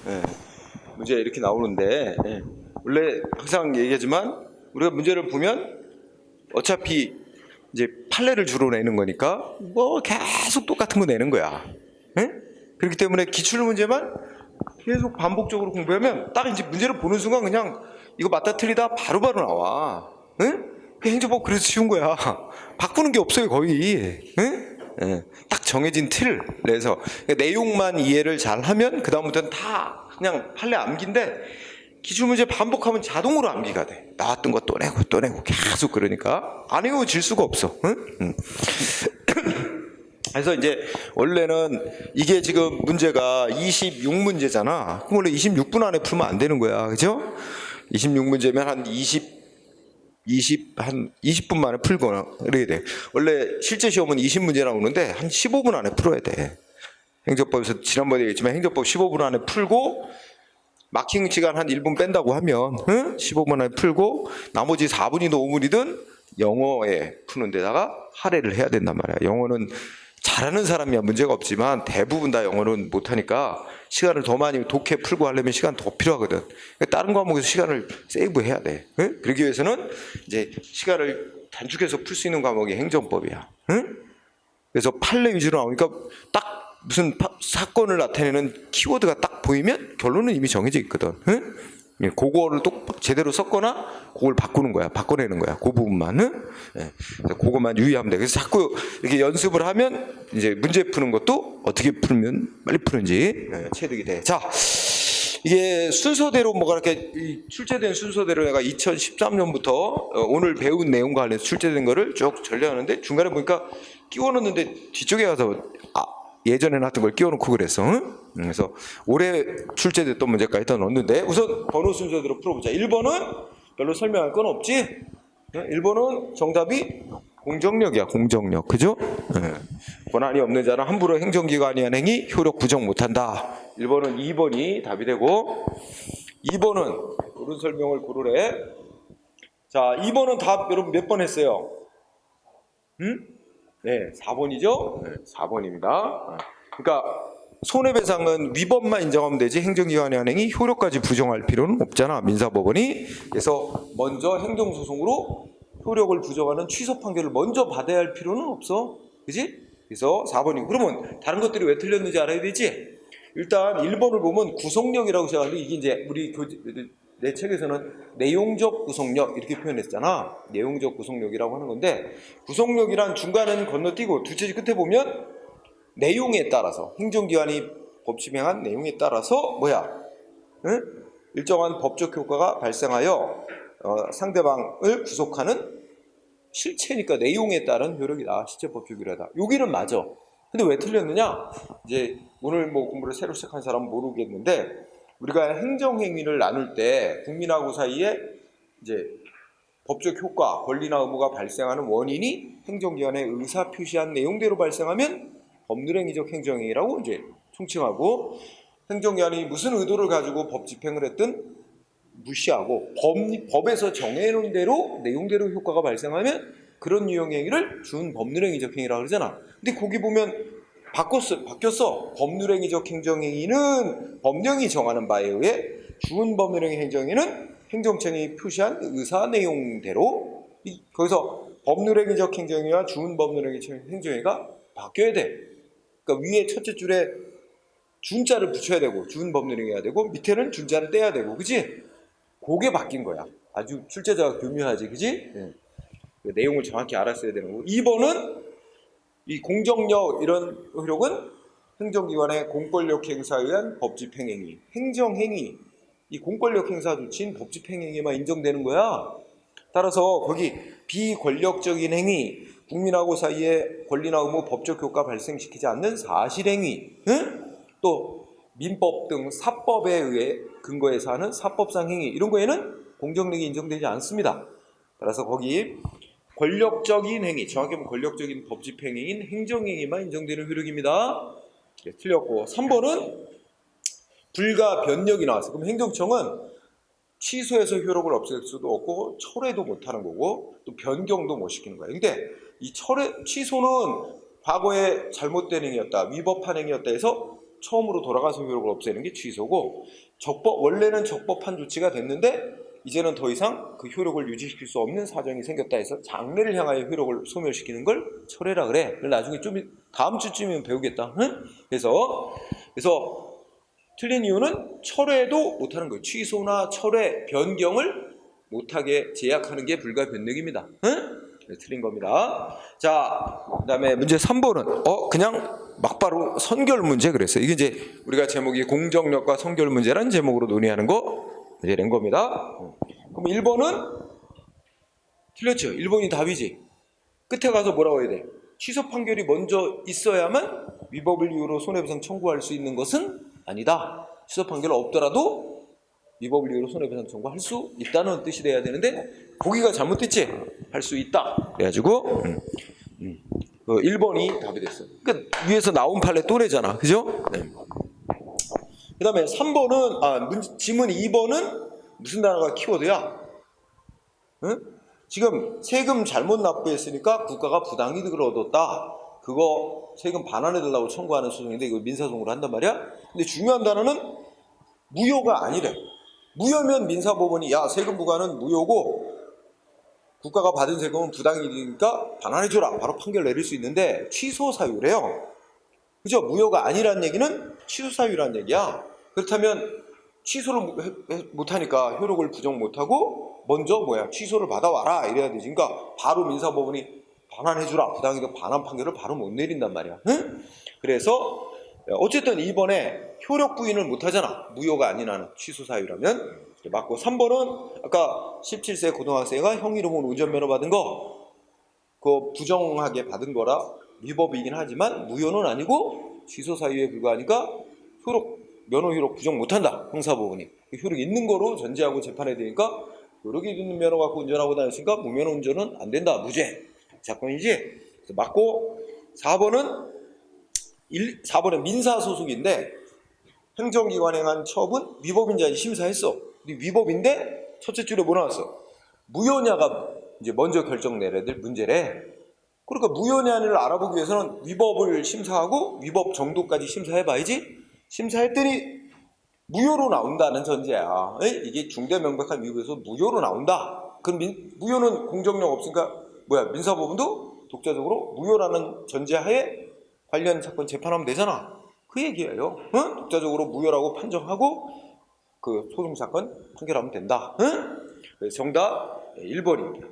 예, 문제 이렇게 나오는데 원래 항상 얘기하지만 우리가 문제를 보면 어차피 이제 판례를 주로 내는 거니까 뭐 계속 똑같은 거 내는 거야. 예? 그렇기 때문에 기출 문제만 계속 반복적으로 공부하면 딱 이제 문제를 보는 순간 그냥 이거 맞다 틀리다 바로바로 나와. 예? 그 행정법 그래서 쉬운 거야. 바꾸는 게 없어요 거의. 예? 예, 딱 정해진 틀 내서 그러니까 내용만 이해를 잘하면 그 다음부터는 다 그냥 판례 암기인데 기출문제 반복하면 자동으로 암기가 돼. 나왔던 거 또 내고 또 내고 계속 그러니까 안 외워질 수가 없어. 응? 응. 그래서 이제 원래는 이게 지금 문제가 26문제잖아. 그럼 원래 26분 안에 풀면 안 되는 거야. 그죠? 26문제면 한 20분 만에 풀거나 이래야 돼. 원래 실제 시험은 20문제 나오는데 한 15분 안에 풀어야 돼. 행정법에서 지난번에 얘기했지만 행정법 15분 안에 풀고 마킹 시간 한 1분 뺀다고 하면 15분 안에 풀고 나머지 4분이든 5분이든 영어에 푸는 데다가 할애를 해야 된단 말이야. 영어는 잘하는 사람이야 문제가 없지만 대부분 다 영어는 못하니까 시간을 더 많이 독해 풀고 하려면 시간 더 필요하거든. 다른 과목에서 시간을 세이브해야 돼. 그러기 위해서는 이제 시간을 단축해서 풀 수 있는 과목이 행정법이야. 그래서 판례 위주로 나오니까 딱 무슨 사건을 나타내는 키워드가 딱 보이면 결론은 이미 정해져 있거든. 그거를 또 제대로 썼거나 그걸 바꾸는 거야. 바꿔내는 거야. 그 부분만. 그래서 그것만 유의하면 돼. 그래서 자꾸 이렇게 연습을 하면 이제 문제 푸는 것도 어떻게 풀면 빨리 푸는지 체득이 돼. 자, 이게 순서대로 뭐가 이렇게 출제된 순서대로 내가 2013년부터 오늘 배운 내용과 관련해서 출제된 거를 쭉 전려하는데 중간에 보니까 끼워 넣는데 뒤쪽에 가서 예전에 나왔던 걸 끼워놓고 그랬어. 그래서 올해 출제됐던 문제까지 다 넣었는데 우선 번호 순서대로 풀어보자. 1번은 별로 설명할 건 없지? 1번은 정답이 공정력이야. 공정력. 그죠? 권한이 없는 자는 함부로 행정기관이 한 행위 효력 부정 못한다. 1번은 2번이 답이 되고 2번은 옳은 설명을 고르래. 자, 2번은 답 여러분 몇 번 했어요? 네, 4번이죠? 네, 4번입니다. 그러니까 손해배상은 위법만 인정하면 되지 행정기관의 한행이 효력까지 부정할 필요는 없잖아. 민사법원이. 그래서 먼저 행정소송으로 효력을 부정하는 취소 판결을 먼저 받아야 할 필요는 없어. 그지? 그래서 4번이고 그러면 다른 것들이 왜 틀렸는지 알아야 되지? 일단 1번을 보면 구속력이라고 시작하는데 이게 이제 우리 내 책에서는 내용적 구속력 이렇게 표현했잖아. 내용적 구속력이라고 하는 건데 구속력이란 중간은 건너뛰고 두 페이지 끝에 보면 내용에 따라서 행정기관이 법집행한 내용에 따라서 일정한 법적 효과가 발생하여 상대방을 구속하는 실체니까 내용에 따른 효력이다. 실체 법적 효력이다. 여기는 맞아. 근데 왜 틀렸느냐? 이제 오늘 뭐 공부를 새로 시작한 사람은 모르겠는데 우리가 행정행위를 나눌 때 국민하고 사이에 이제 법적 효과, 권리나 의무가 발생하는 원인이 행정기관의 의사 표시한 내용대로 발생하면 법률행위적 행정행위라고 이제 총칭하고 행정기관이 무슨 의도를 가지고 법 집행을 했든 무시하고 법에서 정해놓은 대로 내용대로 효과가 발생하면 그런 유형의 행위를 준법률행위적 행위라고 그러잖아. 근데 거기 보면 바뀌었어. 법률행위적 행정행위는 법령이 정하는 바에 의해 준법률행위 행정행위는 행정청이 표시한 의사 내용대로 거기서 법률행위적 행정행위와 준법률행위적 행정행위가 바뀌어야 돼. 그러니까 위에 첫째 줄에 준자를 붙여야 되고 준법률행위가 되고 밑에는 준자를 떼야 되고 그지? 그게 바뀐 거야. 아주 출제자가 교묘하지 그지? 그 내용을 정확히 알았어야 되는 거고 2번은 이 공정력 이런 효력은 행정기관의 공권력 행사에 의한 법집행행위, 행정행위, 이 공권력 행사 조치인 법집행행위만 인정되는 거야. 따라서 거기 비권력적인 행위, 국민하고 사이에 권리나 의무 법적 효과 발생시키지 않는 사실행위, 또 민법 등 사법에 의해 근거해서 하는 사법상 행위 이런 거에는 공정력이 인정되지 않습니다. 따라서 거기 권력적인 행위, 정확히 보면 권력적인 법집행위인 행정행위만 인정되는 효력입니다. 네, 틀렸고 3번은 불가 변력이 나왔어요. 그럼 행정청은 취소해서 효력을 없앨 수도 없고 철회도 못하는 거고 또 변경도 못 시키는 거예요. 근데 이 취소는 과거에 잘못된 행위였다, 위법한 행위였다 해서 처음으로 돌아가서 효력을 없애는 게 취소고, 원래는 적법한 조치가 됐는데 이제는 더 이상 그 효력을 유지시킬 수 없는 사정이 생겼다 해서 장래를 향하여 효력을 소멸시키는 걸 철회라 그래. 나중에 좀 다음 주쯤이면 배우겠다. 응? 그래서 틀린 이유는 철회도 못하는 거예요. 취소나 철회, 변경을 못하게 제약하는 게 불가 변력입니다. 응? 네, 틀린 겁니다. 자, 그 다음에 문제 3번은 그냥 막바로 선결 문제 그랬어요. 이게 이제 우리가 제목이 공정력과 선결 문제라는 제목으로 논의하는 거 이제 낸 겁니다. 그럼 1번은 틀렸죠. 1번이 답이지. 끝에 가서 뭐라고 해야 돼? 취소 판결이 먼저 있어야만 위법을 이유로 손해배상 청구할 수 있는 것은 아니다. 취소 판결 없더라도 위법을 이유로 손해배상 청구할 수 있다는 뜻이 돼야 되는데 보기가 잘못됐지? 할 수 있다. 그래가지고 1번이 답이 됐어. 그러니까 위에서 나온 판례 또래잖아. 그죠? 네. 그 다음에 3번은 지문 2번은 무슨 단어가 키워드야? 응? 지금 세금 잘못 납부했으니까 국가가 부당이득을 얻었다. 그거 세금 반환해달라고 청구하는 소송인데 이거 민사소송으로 한단 말이야. 근데 중요한 단어는 무효가 아니래. 무효면 민사법원이 야 세금 부과는 무효고 국가가 받은 세금은 부당이득이니까 반환해줘라. 바로 판결 내릴 수 있는데 취소 사유래요. 그죠? 무효가 아니란 얘기는 취소 사유란 얘기야. 그렇다면 취소를 못하니까 효력을 부정 못하고 먼저 취소를 받아와라 이래야 되지. 그러니까 바로 민사법원이 반환해주라. 부당이득 반환 판결을 바로 못 내린단 말이야. 응? 그래서 어쨌든 이번에 효력 부인을 못하잖아. 무효가 아닌 한은 취소 사유라면. 맞고 3번은 아까 17세 고등학생가 형 이름으로 운전면허 받은 거 그거 부정하게 받은 거라 위법이긴 하지만 무효는 아니고 취소 사유에 불과하니까 면허 효력 부정 못한다. 형사법원이 효력이 있는 거로 전제하고 재판해야 되니까 효력이 있는 면허 갖고 운전하고 다녔으니까 무면허 운전은 안 된다. 무죄 사건이지. 그래서 맞고 4번은 민사소송인데 행정기관에 행한 처분 위법인지 아닌지 심사했어. 근데 위법인데 첫째 줄에 뭐 나왔어? 무효냐가 이제 먼저 결정 내려야 될 문제래. 그러니까 무효냐를 알아보기 위해서는 위법을 심사하고 위법 정도까지 심사해봐야지. 심사했더니 무효로 나온다는 전제야. 이게 중대 명백한 위법에서 무효로 나온다. 그럼 무효는 공정력 없으니까 민사법원도 독자적으로 무효라는 전제하에 관련 사건 재판하면 되잖아. 그 얘기예요. 응? 독자적으로 무효라고 판정하고 그 소송사건 판결하면 된다. 응? 그래서 정답 1번입니다.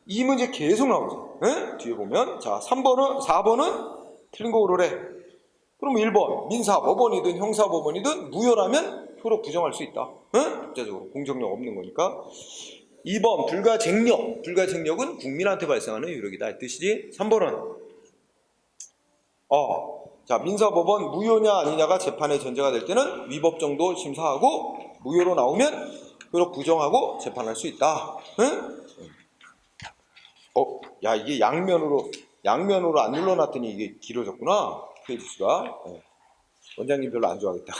이 문제 계속 나오죠. 응? 뒤에 보면 자 4번은 틀린 거 고르래. 그럼 1번 민사법원이든 형사법원이든 무효라면 효력 부정할 수 있다. 응? 독자적으로 공정력 없는 거니까. 2번 불가증력은 국민한테 발생하는 효력이다 이 뜻이지. 3번은 자 민사법원 무효냐 아니냐가 재판의 전제가 될 때는 위법 정도 심사하고 무효로 나오면 효력 부정하고 재판할 수 있다. 응? 야 이게 양면으로 안 눌러놨더니 이게 길어졌구나. 페이지 수가. 원장님 별로 안 좋아하겠다.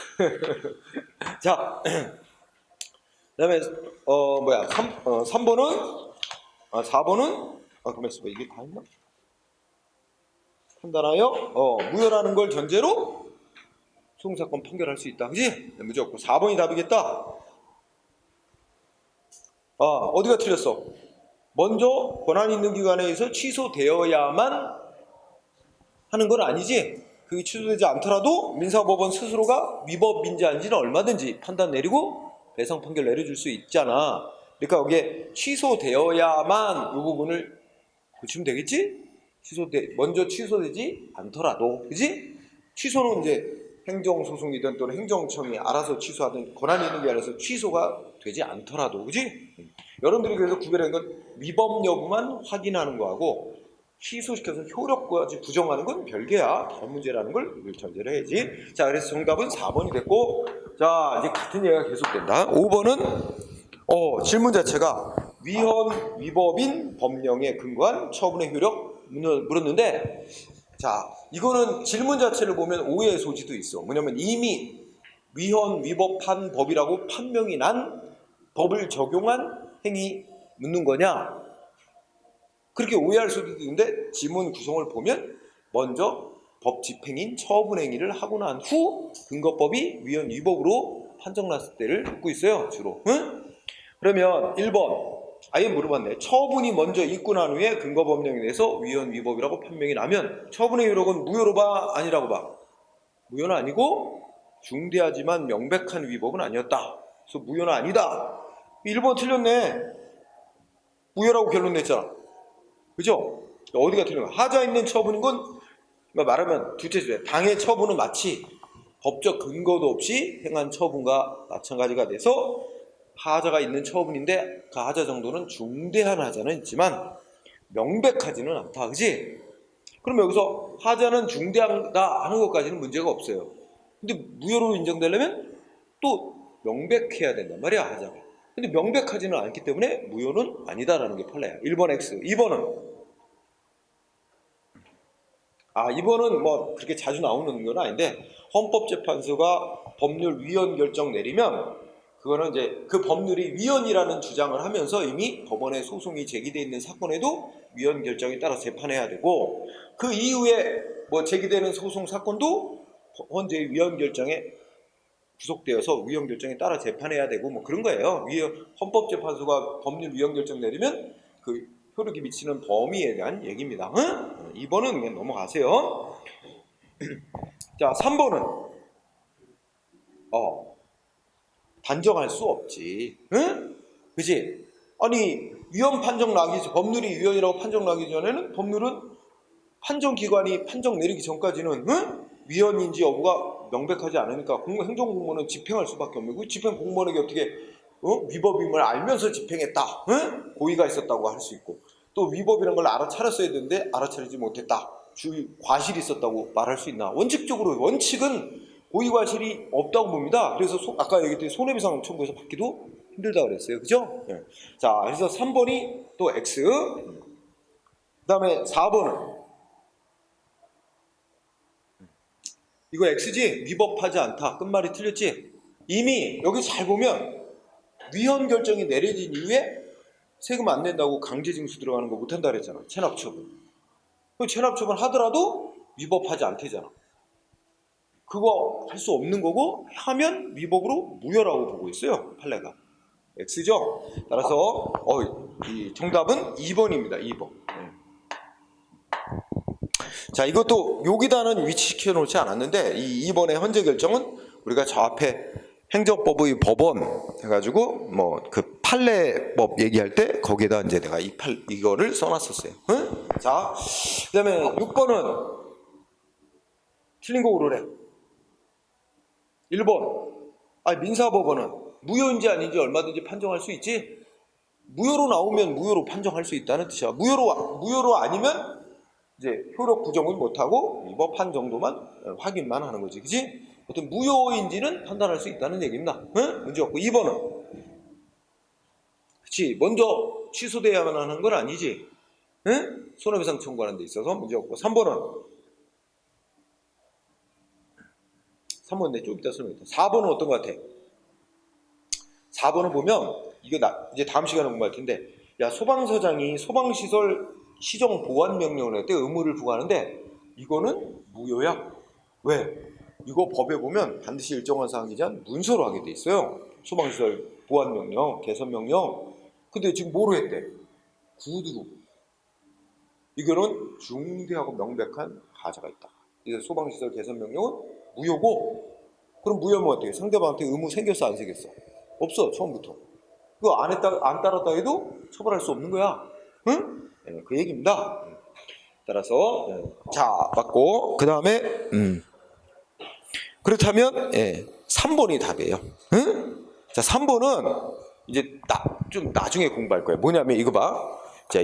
자 그다음에 3번은 4번은 가만 있어봐. 이게 다 있나? 판단하여 무효라는 걸 전제로 소송사건 판결할 수 있다. 그지? 문제 없고 4번이 답이겠다. 어디가 틀렸어? 먼저 권한이 있는 기관에 의해서 취소되어야만 하는 건 아니지. 그게 취소되지 않더라도 민사법원 스스로가 위법인지 아닌지는 얼마든지 판단 내리고 배상 판결 내려줄 수 있잖아. 그러니까 여기에 취소되어야만 이 부분을 고치면 되겠지? 먼저 취소되지 않더라도, 그지? 취소는 이제 행정소송이든 또는 행정청이 알아서 취소하든 권한이 있는 게 아니라서 취소가 되지 않더라도, 그지? 여러분들이 그래서 구별하는 건 위법 여부만 확인하는 거하고 취소시켜서 효력까지 부정하는 건 별개야. 다른 문제라는 걸 전제를 해야지. 자, 그래서 정답은 4번이 됐고, 자, 이제 같은 얘기가 계속된다. 5번은 질문 자체가 위헌 위법인 법령에 근거한 처분의 효력 물었는데, 자 이거는 질문 자체를 보면 오해의 소지도 있어. 뭐냐면 이미 위헌 위법한 법이라고 판명이 난 법을 적용한 행위 묻는 거냐, 그렇게 오해할 수도 있는데 지문 구성을 보면 먼저 법 집행인 처분행위를 하고 난 후 근거법이 위헌 위법으로 판정났을 때를 묻고 있어요. 주로. 응? 그러면 1번 아예 물어봤네. 처분이 먼저 있고 난 후에 근거법령에 대해서 위헌 위법이라고 판명이 나면 처분의 유력은 무효로 봐? 아니라고 봐? 무효는 아니고 중대하지만 명백한 위법은 아니었다. 그래서 무효는 아니다. 1번 틀렸네. 무효라고 결론 냈잖아. 그죠? 어디가 틀린 거야? 하자 있는 처분인 건 말하면 둘째 주제 당해 처분은 마치 법적 근거도 없이 행한 처분과 마찬가지가 돼서 하자가 있는 처분인데 그 하자 정도는 중대한 하자는 있지만 명백하지는 않다. 그지? 그럼 여기서 하자는 중대하다 하는 것까지는 문제가 없어요. 근데 무효로 인정되려면 또 명백해야 된단 말이야, 하자가. 근데 명백하지는 않기 때문에 무효는 아니다라는 게 판례야. 1번 X. 2번은 2번은 뭐 그렇게 자주 나오는 건 아닌데 헌법재판소가 법률 위헌 결정 내리면 그거는 이제 그 법률이 위헌이라는 주장을 하면서 이미 법원에 소송이 제기되어 있는 사건에도 위헌 결정에 따라 재판해야 되고 그 이후에 뭐 제기되는 소송 사건도 현재 위헌 결정에 구속되어서 위헌 결정에 따라 재판해야 되고 뭐 그런 거예요. 헌법재판소가 법률 위헌 결정 내리면 그 효력이 미치는 범위에 대한 얘기입니다. 응? 2번은 그냥 넘어가세요. 자, 3번은 단정할 수 없지. 응? 그지? 아니 위헌 판정 나기 전 법률이 위헌이라고 판정 나기 전에는 법률은 판정기관이 판정 내리기 전까지는 위헌인지 여부가 명백하지 않으니까 행정공무원은 집행할 수밖에 없는 거고 집행 공무원에게 어떻게 위법임을 알면서 집행했다. 고의가 있었다고 할 수 있고 또 위법이라는 걸 알아차렸어야 되는데 알아차리지 못했다. 과실이 있었다고 말할 수 있나. 원칙은 고의과실이 없다고 봅니다. 그래서 아까 얘기했듯이 손해배상 청구해서 받기도 힘들다 그랬어요. 그죠? 네. 자, 그래서 3번이 또 X. 그 다음에 4번은 이거 X지? 위법하지 않다. 끝말이 틀렸지? 이미 여기 잘 보면 위헌 결정이 내려진 이후에 세금 안 낸다고 강제징수 들어가는 거 못한다 그랬잖아. 체납처분. 체납처분 하더라도 위법하지 않대잖아. 그거 할 수 없는 거고 하면 위법으로 무효라고 보고 있어요. 판례가. X죠? 따라서 이 정답은 2번입니다. 2번. 자, 이것도 여기다는 위치시켜 놓지 않았는데 이 2번의 헌재 결정은 우리가 저 앞에 행정법의 법원 해가지고 뭐 그 판례법 얘기할 때 거기에다 이제 내가 이거를 써놨었어요. 응? 자, 그다음에 6번은 틀린 거 고르래. 1번. 민사법원은 무효인지 아닌지 얼마든지 판정할 수 있지. 무효로 나오면 무효로 판정할 수 있다는 뜻이야. 무효로 아니면 이제 효력 부정은 못하고 위법한 정도만 확인만 하는 거지. 그지? 어떤 무효인지는 판단할 수 있다는 얘기입니다. 응? 문제 없고. 2번은 그치, 먼저 취소돼야만 하는 건 아니지. 응? 손해배상 청구하는 데 있어서 문제 없고. 3번은 내 좀 이따 설명했다. 4번은 어떤 것 같아? 4번을 보면 이거 이제 다음 시간에 공부할 텐데 야, 소방서장이 소방시설 시정 보완 명령을 할 때 의무를 부과하는데 이거는 무효야. 왜? 이거 법에 보면 반드시 일정한 사항이 전 문서로 하게 돼 있어요. 소방시설 보완 명령, 개선 명령. 근데 지금 뭐로 했대? 구두로. 이거는 중대하고 명백한 하자가 있다. 이제 소방시설 개선 명령은 무효고, 그럼 무효면 어떻게? 상대방한테 의무 생겼어, 안 생겼어? 없어, 처음부터. 그거 안 따랐다 해도 처벌할 수 없는 거야. 응? 네, 그 얘기입니다. 따라서 자, 맞고 그 다음에 그렇다면 3번이 답이에요. 응? 자, 3번은 이제 좀 나중에 공부할 거예요. 뭐냐면 이거 봐. 자,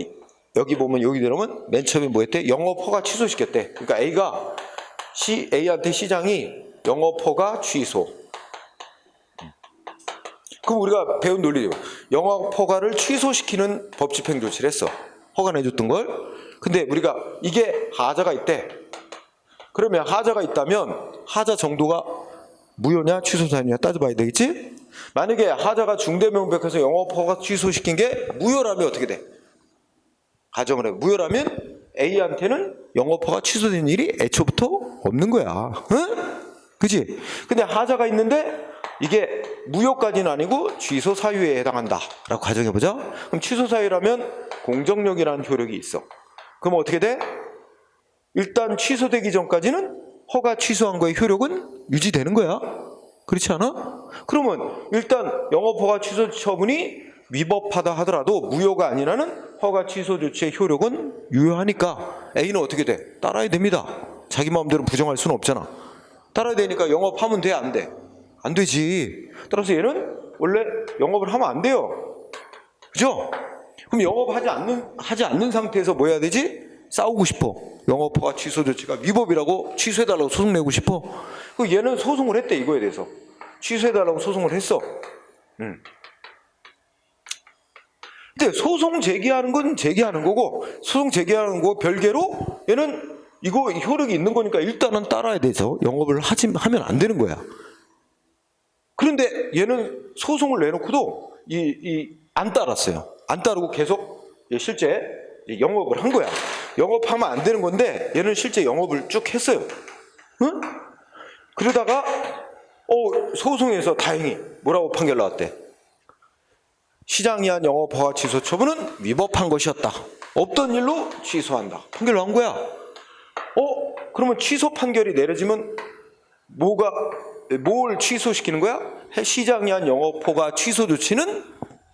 여기 보면 여기 들어오면 맨 처음에 뭐 했대? 영업 허가 취소시켰대. 그러니까 A한테 시장이 영업 허가 취소. 그럼 우리가 배운 논리죠. 영업 허가를 취소시키는 법 집행 조치를 했어. 허가 내줬던 걸. 근데 우리가 이게 하자가 있대. 그러면 하자가 있다면 하자 정도가 무효냐 취소사유냐 따져봐야 되겠지? 만약에 하자가 중대명백해서 영업 허가 취소시킨 게 무효라면 어떻게 돼? 가정을 해. 무효라면 A한테는 영업허가 취소된 일이 애초부터 없는 거야. 응? 그지? 근데 하자가 있는데 이게 무효까지는 아니고 취소 사유에 해당한다 라고 가정해보자. 그럼 취소 사유라면 공정력이라는 효력이 있어. 그럼 어떻게 돼? 일단 취소되기 전까지는 허가 취소한 거의 효력은 유지되는 거야. 그렇지 않아? 그러면 일단 영업허가 취소 처분이 위법하다 하더라도 무효가 아니라는 허가 취소 조치의 효력은 유효하니까 A는 어떻게 돼? 따라야 됩니다. 자기 마음대로 부정할 수는 없잖아. 따라야 되니까 영업하면 돼, 안 돼? 안 되지. 따라서 얘는 원래 영업을 하면 안 돼요. 그죠? 그럼 영업하지 않는 상태에서 뭐 해야 되지? 싸우고 싶어. 영업허가 취소 조치가 위법이라고 취소해달라고 소송 내고 싶어. 그 얘는 소송을 했대, 이거에 대해서. 취소해달라고 소송을 했어. 근데 소송 제기하는 건 제기하는 거고, 소송 제기하는 거 별개로 얘는 이거 효력이 있는 거니까 일단은 따라야 돼서 영업을 하면 안 되는 거야. 그런데 얘는 소송을 내놓고도 안 따랐어요. 안 따르고 계속 실제 영업을 한 거야. 영업하면 안 되는 건데 얘는 실제 영업을 쭉 했어요. 응? 그러다가 소송에서 다행히 뭐라고 판결 나왔대? 시장이 한 영업허가 취소 처분은 위법한 것이었다. 없던 일로 취소한다. 판결 나온 거야. 그러면 취소 판결이 내려지면 뭘 취소시키는 거야? 시장이 한 영업허가 취소 조치는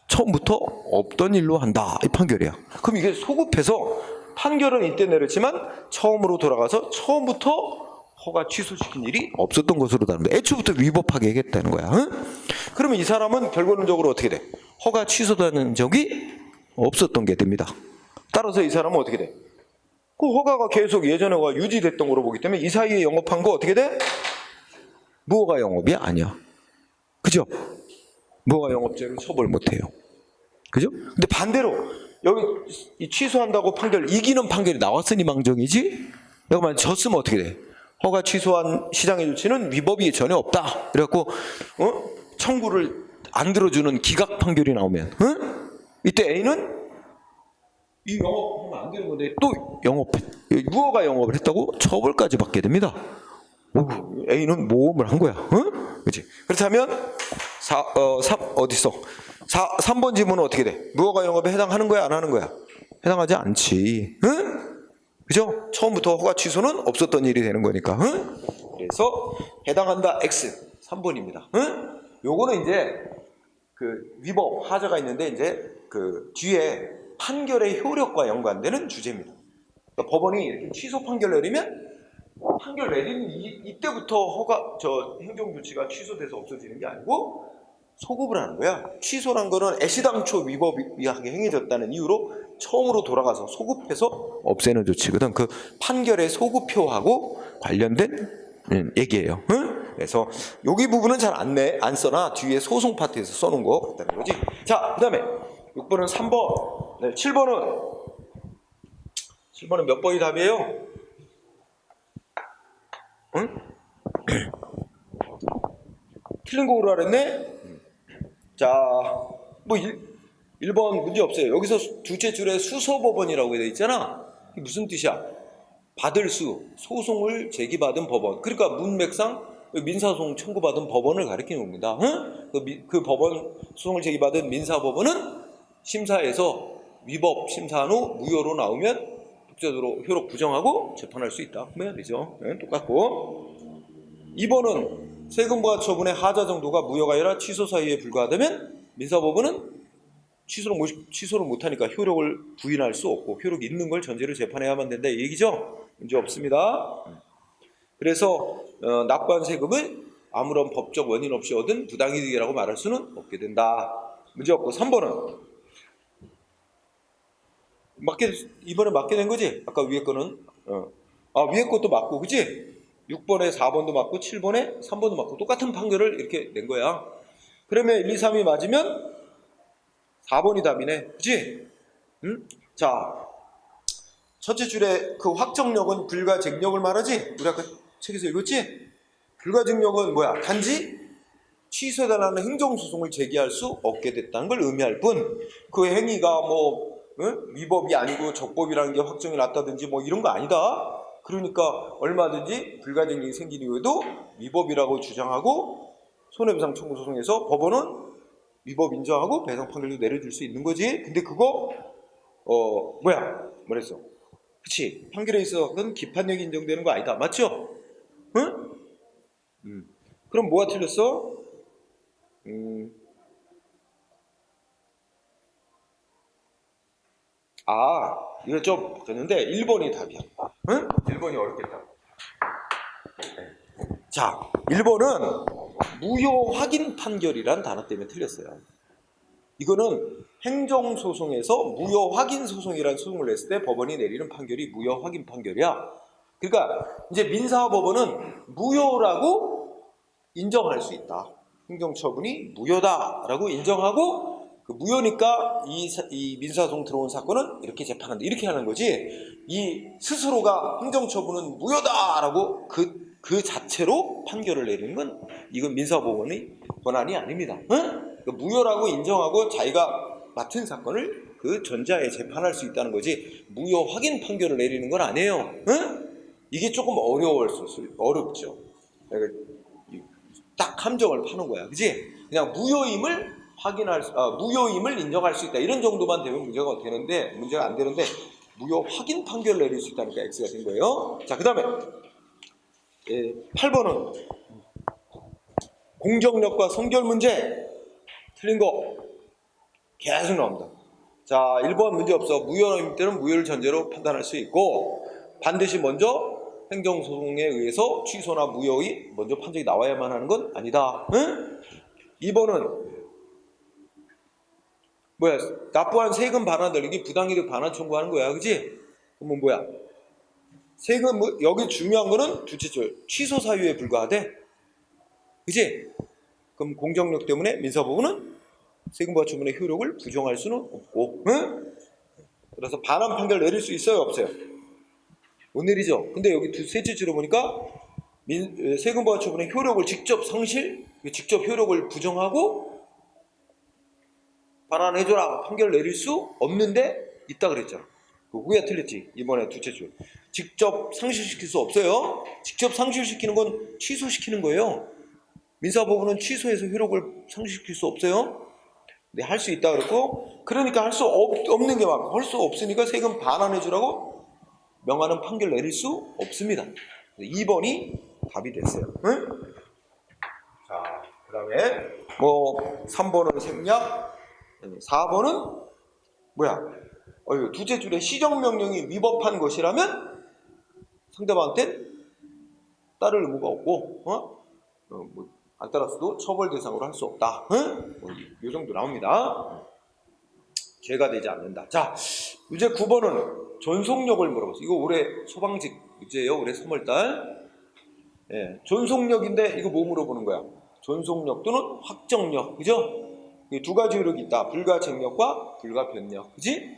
처음부터 없던 일로 한다. 이 판결이야. 그럼 이게 소급해서 판결은 이때 내렸지만 처음으로 돌아가서 처음부터 허가 취소시킨 일이 없었던 것으로 다른 거야. 애초부터 위법하게 했다는 거야. 응? 그러면 이 사람은 결론적으로 어떻게 돼? 허가 취소되는 적이 없었던 게 됩니다. 따라서 이 사람은 어떻게 돼? 그 허가가 계속 예전에 유지됐던 거로 보기 때문에 이 사이에 영업한 거 어떻게 돼? 무허가 영업이 아니야. 그죠? 무허가 영업죄를 처벌 못해요. 그죠? 근데 반대로 여기 이 취소한다고 이기는 판결이 나왔으니 망정이지. 여기만 졌으면 어떻게 돼? 허가 취소한 시장의 조치는 위법이 전혀 없다. 그래갖고 청구를 안 들어주는 기각 판결이 나오면 이때 A는 이 영업하면 안 되는 건데 또 무허가 영업을 했다고 처벌까지 받게 됩니다. A는 모험을 한 거야. 그렇지? 그렇다면 3번 질문은 어떻게 돼? 무허가 영업에 해당하는 거야, 안 하는 거야? 해당하지 않지. 그죠? 처음부터 허가 취소는 없었던 일이 되는 거니까. 그래서 해당한다 X 3번입니다. 요거는 이제 그 위법 하자가 있는데 이제 그 뒤에 판결의 효력과 연관되는 주제입니다. 그러니까 법원이 이렇게 취소 판결 내리면 판결 내리는 이때부터 행정 조치가 취소돼서 없어지는 게 아니고 소급을 하는 거야. 취소란 거는 애시당초 위법하게 행해졌다는 이유로 처음으로 돌아가서 소급해서 없애는 조치거든. 그 판결의 소급표하고 관련된 얘기예요. 그래서 여기 부분은 잘 안 써나 뒤에 소송 파트에서 써놓은 거 같다는 거지. 자, 그 다음에 6번은 3번, 네, 7번은 몇 번이 답이에요? 틀린 거 오라 그랬네? 자, 뭐 1번 문제 없어요. 여기서 둘째 줄에 수서법원이라고 되어 있잖아. 이게 무슨 뜻이야? 받을 수, 소송을 제기받은 법원. 그러니까 문맥상 민사소송 청구받은 법원을 가리키는 겁니다. 그 법원 소송을 제기받은 민사법원은 심사에서 위법 심사한 후 무효로 나오면 독자적으로 효력 부정하고 재판할 수 있다. 그럼 해야 되죠. 네, 똑같고 2번은 세금부과 처분의 하자 정도가 무효가 아니라 취소 사유에 불과하다면 민사법원은 취소를 못하니까 효력을 부인할 수 없고 효력이 있는 걸 전제로 재판해야만 된다 이 얘기죠. 문제 없습니다. 그래서 납부한 세금을 아무런 법적 원인 없이 얻은 부당이득이라고 말할 수는 없게 된다. 문제 없고 3번은 이번에 맞게 된 거지? 아까 위에 거는 위에 것도 맞고 그지? 6번에 4번도 맞고 7번에 3번도 맞고 똑같은 판결을 이렇게 낸 거야. 그러면 1, 2, 3이 맞으면 4번이 답이네. 그치? 자, 첫째 줄에 그 확정력은 불가증력을 말하지? 우리 아까 책에서 읽었지? 불가증력은 뭐야? 단지 취소해달라는 행정소송을 제기할 수 없게 됐다는 걸 의미할 뿐 그 행위가 뭐 응? 위법이 아니고 적법이라는 게 확정이 났다든지 뭐 이런 거 아니다. 그러니까 얼마든지 불가증력이 생긴 이후에도 위법이라고 주장하고 손해배상 청구 소송에서 법원은 위법 인정하고 배상 판결도 내려줄 수 있는 거지. 근데 그거 뭐랬어? 그치? 판결에 있어서는 기판력이 인정되는 거 아니다. 맞죠? 응? 그럼 뭐가 틀렸어? 이거 좀 바뀌었는데 1번이 답이야. 응? 1번이 어렵겠다. 자, 1번은 무효 확인 판결이란 단어 때문에 틀렸어요. 이거는 행정소송에서 무효 확인 소송이라는 소송을 냈을 때 법원이 내리는 판결이 무효 확인 판결이야. 그러니까 이제 민사법원은 무효라고 인정할 수 있다. 행정처분이 무효다라고 인정하고 그 무효니까 이 민사소송 들어온 사건은 이렇게 재판한다. 이렇게 하는 거지. 이 스스로가 행정처분은 무효다라고 그 자체로 판결을 내리는 건 이건 민사법원의 권한이 아닙니다. 응? 무효라고 인정하고 자기가 맡은 사건을 그 전자에 재판할 수 있다는 거지 무효 확인 판결을 내리는 건 아니에요. 응? 이게 조금 어렵죠. 딱 함정을 파는 거야, 그지? 그냥 무효임을 무효임을 인정할 수 있다 이런 정도만 되면 문제가 안 되는데 무효 확인 판결을 내릴 수 있다니까 X가 된 거예요. 자, 그 다음에 8번은 공정력과 성결 문제 틀린 거 계속 나옵니다. 자, 1번 문제 없어. 무효임 때는 무효를 전제로 판단할 수 있고 반드시 먼저 행정소송에 의해서 취소나 무효의 먼저 판정이 나와야만 하는 건 아니다. 응? 2번은 납부한 세금 반환 늘리기 부당이득 반환 청구하는 거야, 그지? 그러면 뭐야? 세금 여기 중요한 거는 둘째 줄 취소 사유에 불과하대, 그지? 그럼 공정력 때문에 민사법원은 세금부과 처분의 효력을 부정할 수는 없고, 응? 그래서 반환 판결 내릴 수 있어요, 없어요? 못 내리죠. 근데 여기 셋째 줄에 보니까 세금부과 처분의 효력을 직접 효력을 부정하고 반환해줘라 판결 내릴 수 없는데 있다 그랬잖아. 그게 틀렸지. 이번에 둘째 줄 직접 상실시킬 수 없어요. 직접 상실시키는 건 취소시키는 거예요. 민사법원은 취소해서 효력을 상실시킬 수 없어요. 근데 할 수 있다 그랬고, 그러니까 할 수 없는 게 많고, 할 수 없으니까 세금 반환해주라고 명하는 판결 내릴 수 없습니다. 2번이 답이 됐어요. 응? 자, 그 다음에 3번은 생략, 4번은 둘째 줄에 시정명령이 위법한 것이라면 상대방한테 따를 의무가 없고 안 따랐어도 처벌 대상으로 할 수 없다. 이 정도 나옵니다. 죄가 되지 않는다. 자, 문제 9번은 전속력을 물어봤어요. 이거 올해 소방직 문제예요. 올해 3월달. 전속력인데 이거 뭐 물어보는 거야? 전속력 또는 확정력, 그죠? 두 가지 효력이 있다. 불가쟁력과 불가변력, 그지?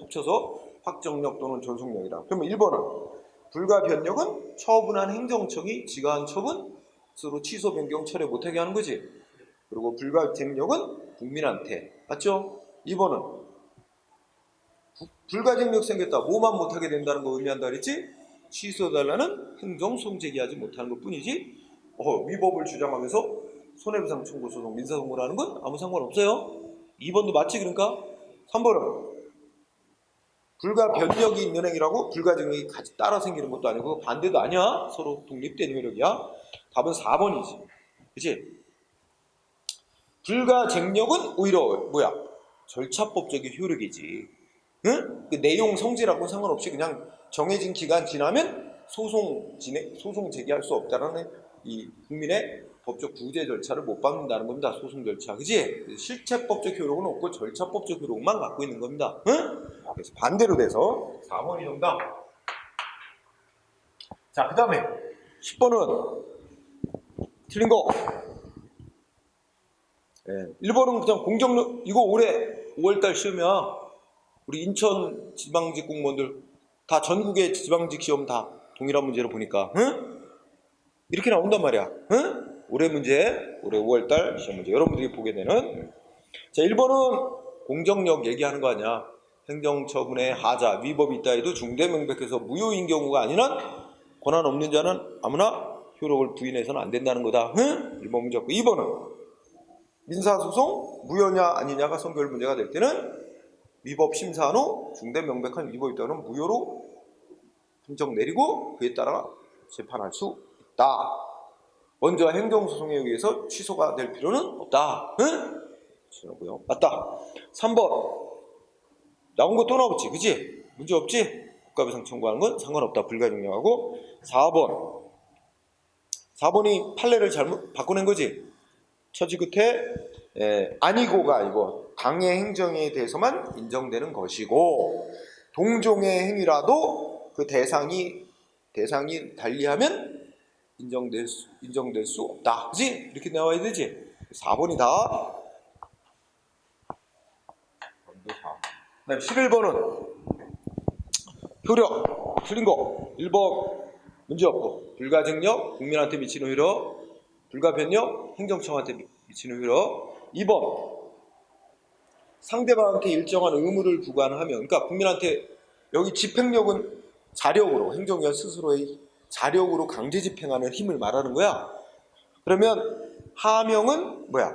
합쳐서 확정력 또는 전속력이다. 그러면 1번은 불가변력은 처분한 행정청이 지가한 처분으로 취소 변경 철회 못하게 하는 거지. 그리고 불가쟁력은 국민한테, 맞죠? 2번은 불가쟁력 생겼다. 뭐만 못하게 된다는 거 의미한다 그랬지? 취소해달라는 행정소송 제기하지 못하는 것 뿐이지 위법을 주장하면서 손해배상 청구 소송 민사소송을 하는 건 아무 상관없어요. 2번도 맞지? 그러니까 3번은 불가변력이 있는 행위라고 불가증력이 같이 따라 생기는 것도 아니고 반대도 아니야. 서로 독립된 효력이야. 답은 4번이지. 그치? 불가쟁력은 오히려 절차법적인 효력이지. 응? 그 내용 성질하고는 상관없이 그냥 정해진 기간 지나면 소송 제기할 수 없다는 이 국민의 법적 구제 절차를 못 받는다는 겁니다. 소송 절차, 그지? 실체법적 효력은 없고 절차법적 효력만 갖고 있는 겁니다. 응? 그래서 반대로 돼서 4번이 정답. 자, 그 다음에 10번은 틀린 거. 1번은 그냥 공정력, 이거 올해 5월달 시험이야. 우리 인천 지방직 공무원들 다 전국의 지방직 시험 다 동일한 문제로 보니까 이렇게 나온단 말이야. 올해 문제, 올해 5월달 시험 문제 여러분들이 보게 되는. 자, 1번은 공정력 얘기하는 거 아니야. 행정처분의 하자, 위법이 있다 해도 중대 명백해서 무효인 경우가 아닌 한 권한 없는 자는 아무나 효력을 부인해서는 안 된다는 거다. 1번 문제였고 2번은 민사소송 무효냐 아니냐가 선결 문제가 될 때는 위법 심사한 후 중대 명백한 위법이 있다면 무효로 판정 내리고 그에 따라 재판할 수 있다. 먼저 행정소송에 의해서 취소가 될 필요는 없다. 고요 맞다. 3번 나온 거 또 나오겠지, 그치? 문제 없지? 국가배상 청구하는 건 상관없다. 불가증명하고 4번이 판례를 잘못 바꿔낸 거지. 처지 끝에 아니고가 아니고 당해 행정에 대해서만 인정되는 것이고 동종의 행위라도 그 대상이 달리하면 인정될 수 없다. 그치? 이렇게 나와야 되지. 4번이다. 그다음에 11번은 효력 틀린 거 1번 문제 없고 불가증력 국민한테 미치는 효력 불가변력 행정청한테 미치는 효력 2번 상대방한테 일정한 의무를 부과하면 그러니까 국민한테 여기 집행력은 자력으로 행정기관 스스로의 자력으로 강제 집행하는 힘을 말하는 거야. 그러면 하명은 뭐야?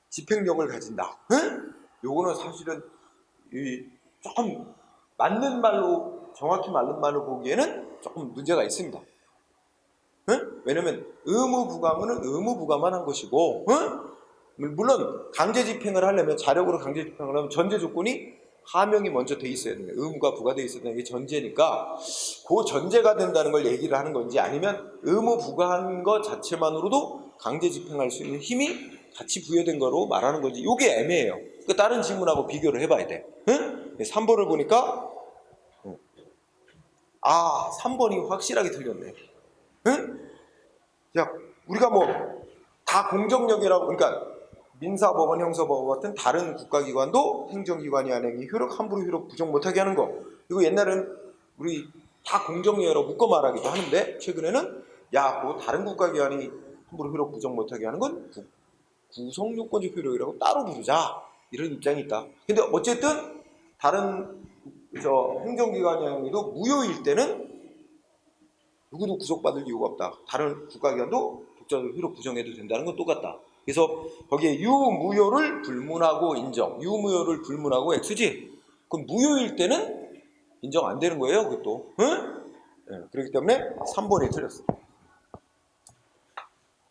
집행력을 가진다. 요거는 사실은 조금 정확히 맞는 말로 보기에는 조금 문제가 있습니다. 왜냐면 의무부과는 의무부과만 한 것이고 물론 강제 집행을 하려면 자력으로 강제 집행을 하면 전제 조건이 하명이 먼저 돼 있어야 되는 거예요. 의무가 부과돼 있어야 되는 게 전제니까 그 전제가 된다는 걸 얘기를 하는 건지 아니면 의무 부과한 것 자체만으로도 강제 집행할 수 있는 힘이 같이 부여된 거로 말하는 건지 이게 애매해요. 그 다른 질문하고 비교를 해봐야 돼. 3번을 보니까 3번이 확실하게 틀렸네. 야, 우리가 뭐 다 공정력이라고 그러니까 민사법원, 형사법원 같은 다른 국가기관도 행정기관이 안행이 함부로 효력 부정 못하게 하는 거. 이거 옛날에는 우리 다 공정력이라고 묶어 말하기도 하는데 최근에는 그거 다른 국가기관이 함부로 효력 부정 못하게 하는 건 구성요건적 효력이라고 따로 부르자. 이런 입장이 있다. 근데 어쨌든 다른 행정기관이 안행도 무효일 때는 누구도 구속받을 이유가 없다. 다른 국가기관도 독자적 효력 부정해도 된다는 건 똑같다. 그래서 거기에 유무효를 불문하고 인정, 유무효를 불문하고 X지. 그럼 무효일 때는 인정 안 되는 거예요, 그것도. 그렇기 때문에 3번이 틀렸어.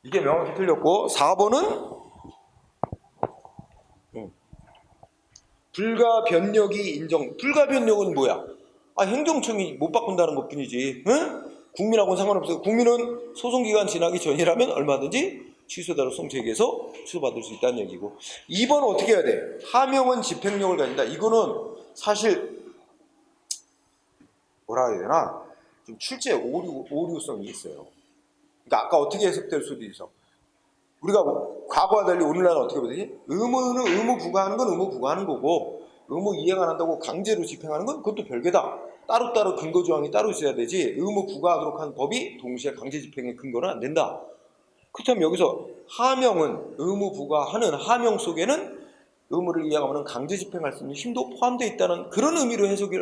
이게 명확히 틀렸고 4번은 불가변력이 인정. 불가변력은 뭐야? 행정청이 못 바꾼다는 것 뿐이지. 국민하고는 상관없어요. 국민은 소송기간 지나기 전이라면 얼마든지 취소대로 제기해서 취소받을 수 있다는 얘기고 2번은 어떻게 해야 돼? 하명은 집행력을 가진다. 이거는 사실 뭐라 해야 되나? 좀 출제 오류성이 있어요. 그러니까 아까 어떻게 해석될 수도 있어. 우리가 과거와 달리 오늘날은 어떻게 보지? 의무는 의무 부과하는 건 의무 부과하는 거고 의무 이행 안 한다고 강제로 집행하는 건 그것도 별개다. 따로따로 근거 조항이 따로 있어야 되지 의무 부과하도록 한 법이 동시에 강제 집행의 근거는 안 된다. 그렇다면 여기서 하명은 의무 부과하는 하명 속에는 의무를 이행하면 강제 집행할 수 있는 힘도 포함되어 있다는 그런 의미로 해석이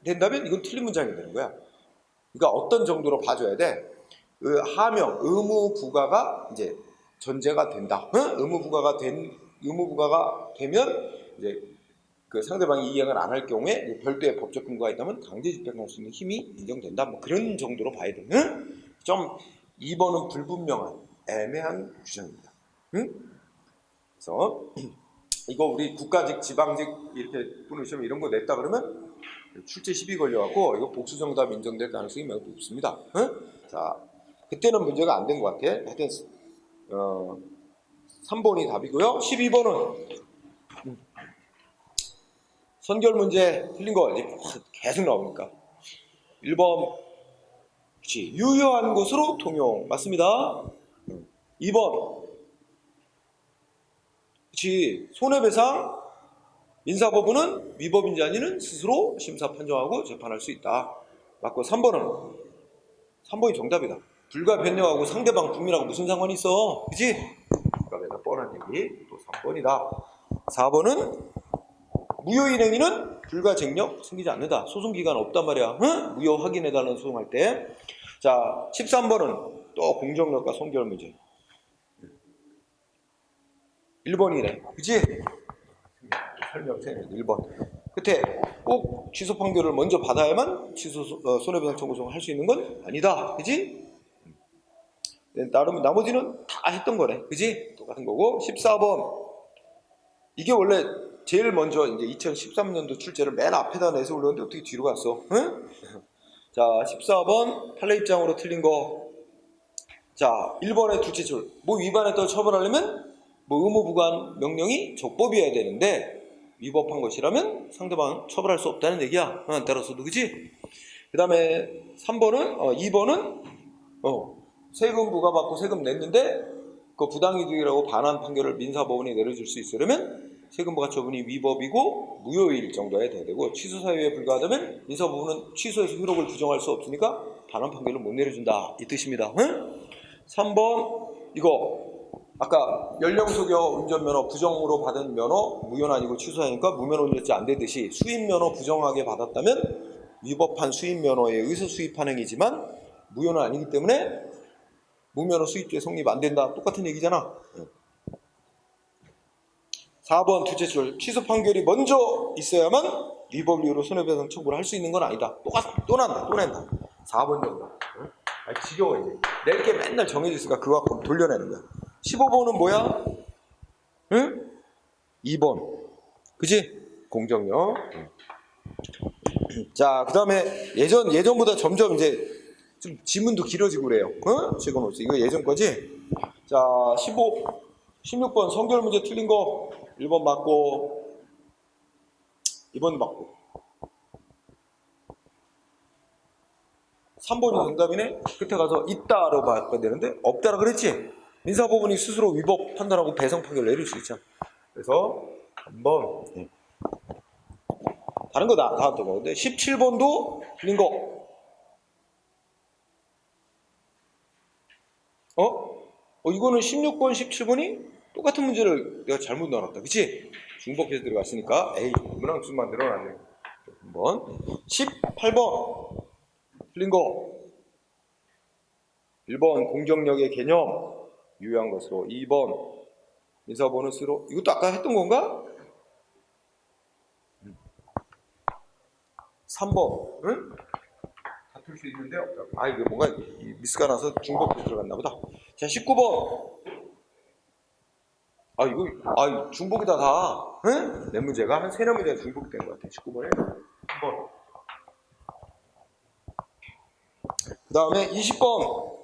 된다면 이건 틀린 문장이 되는 거야. 그러니까 어떤 정도로 봐줘야 돼? 그 하명, 의무 부과가 이제 전제가 된다. 의무 부과가 되면 이제 그 상대방이 이행을 안 할 경우에 별도의 법적 근거가 있다면 강제 집행할 수 있는 힘이 인정된다. 뭐 그런 정도로 봐야 돼. 좀 2번은 불분명한 애매한 규정입니다. 그래서 이거 우리 국가직, 지방직 이렇게 또는 시험 이런 거 냈다 그러면 출제 시비 걸려갖고 이거 복수 정답 인정될 가능성이 매우 높습니다. 자, 그때는 문제가 안 된 것 같아. 하여튼 3번이 답이고요. 12번은 선결 문제 틀린 거 계속 나오니까 1번 그치, 유효한 것으로 통용 맞습니다. 2번 그치, 손해배상 민사법원은 위법인지 아니는 스스로 심사 판정하고 재판할 수 있다. 맞고 3번이 정답이다. 불가변력하고 상대방 국민하고 무슨 상관이 있어? 그치? 그러니까 뻔한 얘기 또 3번이다. 4번은 무효인행위는 불가쟁력 생기지 않는다. 소송기간 없단 말이야. 응? 무효 확인해달라는 소송할 때. 자, 13번은 또 공정력과 성결 문제. 1번이래. 그치? 설명세 1번. 끝에 꼭 취소 판결을 먼저 받아야만 취소 손해배상 청구 할 수 있는 건 아니다. 그지? 나름 나머지는 다 했던 거네. 그지? 똑같은 거고. 14번. 이게 원래 제일 먼저 이제 2013년도 출제를 맨 앞에다 내서 올렸는데 어떻게 뒤로 갔어? 응? 자, 14번 판례 입장으로 틀린 거. 자, 1번의 둘째 줄. 뭐 위반했다고 처벌하려면 뭐 의무부관 명령이 적법이어야 되는데 위법한 것이라면 상대방 처벌할 수 없다는 얘기야. 따라서도 그지? 그 다음에 3번은 2번은 세금 부과받고 세금 냈는데 그 부당이득이라고 반환 판결을 민사법원이 내려줄 수 있으려면 세금 부과 처분이 위법이고 무효일 정도에 돼야 되고 취소 사유에 불과하다면 민사법원은 취소해서 효력을 부정할 수 없으니까 반환 판결을 못 내려준다 이 뜻입니다. 응? 3번 이거 아까 연령소교 운전면허 부정으로 받은 면허 무효는 아니고 취소하니까 무면허 운전자 안 되듯이 수입면허 부정하게 받았다면 위법한 수입면허에 의해서 수입한 행위지만 무효는 아니기 때문에 무면허 수입죄 성립 안 된다. 똑같은 얘기잖아. 4번 둘째 줄 취소 판결이 먼저 있어야만 위법 이유로 손해배상 청구를 할 수 있는 건 아니다. 또 낸다. 4번 정도. 지겨워 이제. 낼 게 맨날 정해져 있으니까 그거 갖고 돌려내는 거야. 15번은 뭐야? 응? 2번. 그지? 공정력. 자, 그 다음에 예전보다 점점 이제 좀 지문도 길어지고 그래요. 지금 이거 예전 거지? 자, 16번 성결 문제 틀린 거 1번 맞고 2번 맞고 3번이 정답이네? 끝에 가서 있다로 봐야 되는데 없다라 그랬지? 민사법원이 스스로 위법 판단하고 배상 판결 내릴 수 있잖아. 그래서 한번 다른 거 다 했던 건데 17번도 틀린 거. 이거는 16번, 17번이 똑같은 문제를 내가 잘못 넣어놨다. 그치? 중복해서 들어갔으니까 에이, 문항수만 늘어났네. 한번 18번 틀린 거. 1번 공정력의 개념 유효한 것으로 2번 민사보너스로 이것도 아까 했던 건가? 3번 응? 다툴 수 있는데 없다고. 이거 뭔가 미스가 나서 중복해서 들어갔나 보다. 자 19번 이거 중복이다 다. 응? 내 문제가 한 3-4문제가 중복이 된 것 같아. 19번에 1번. 그 다음에 20번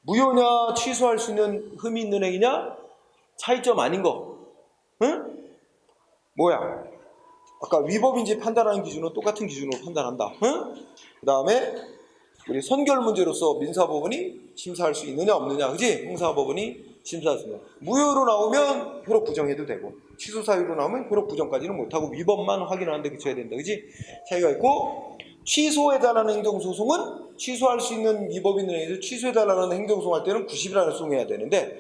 무효냐 취소할 수 있는 흠이 있는 행위냐 차이점 아닌 거. 응? 뭐야? 아까 위법인지 판단하는 기준은 똑같은 기준으로 판단한다. 응? 그 다음에 우리 선결 문제로서 민사법원이 심사할 수 있느냐 없느냐. 그지? 형사법원이 심사할 수 있느냐. 무효로 나오면 효력 부정해도 되고 취소 사유로 나오면 효력 부정까지는 못하고 위법만 확인하는데 그쳐야 된다. 그지? 차이가 있고 취소해달라는 행정소송은 취소할 수 있는 위법인 행위에서 취소해달라는 행정소송할 때는 90일안에 소송해야 되는데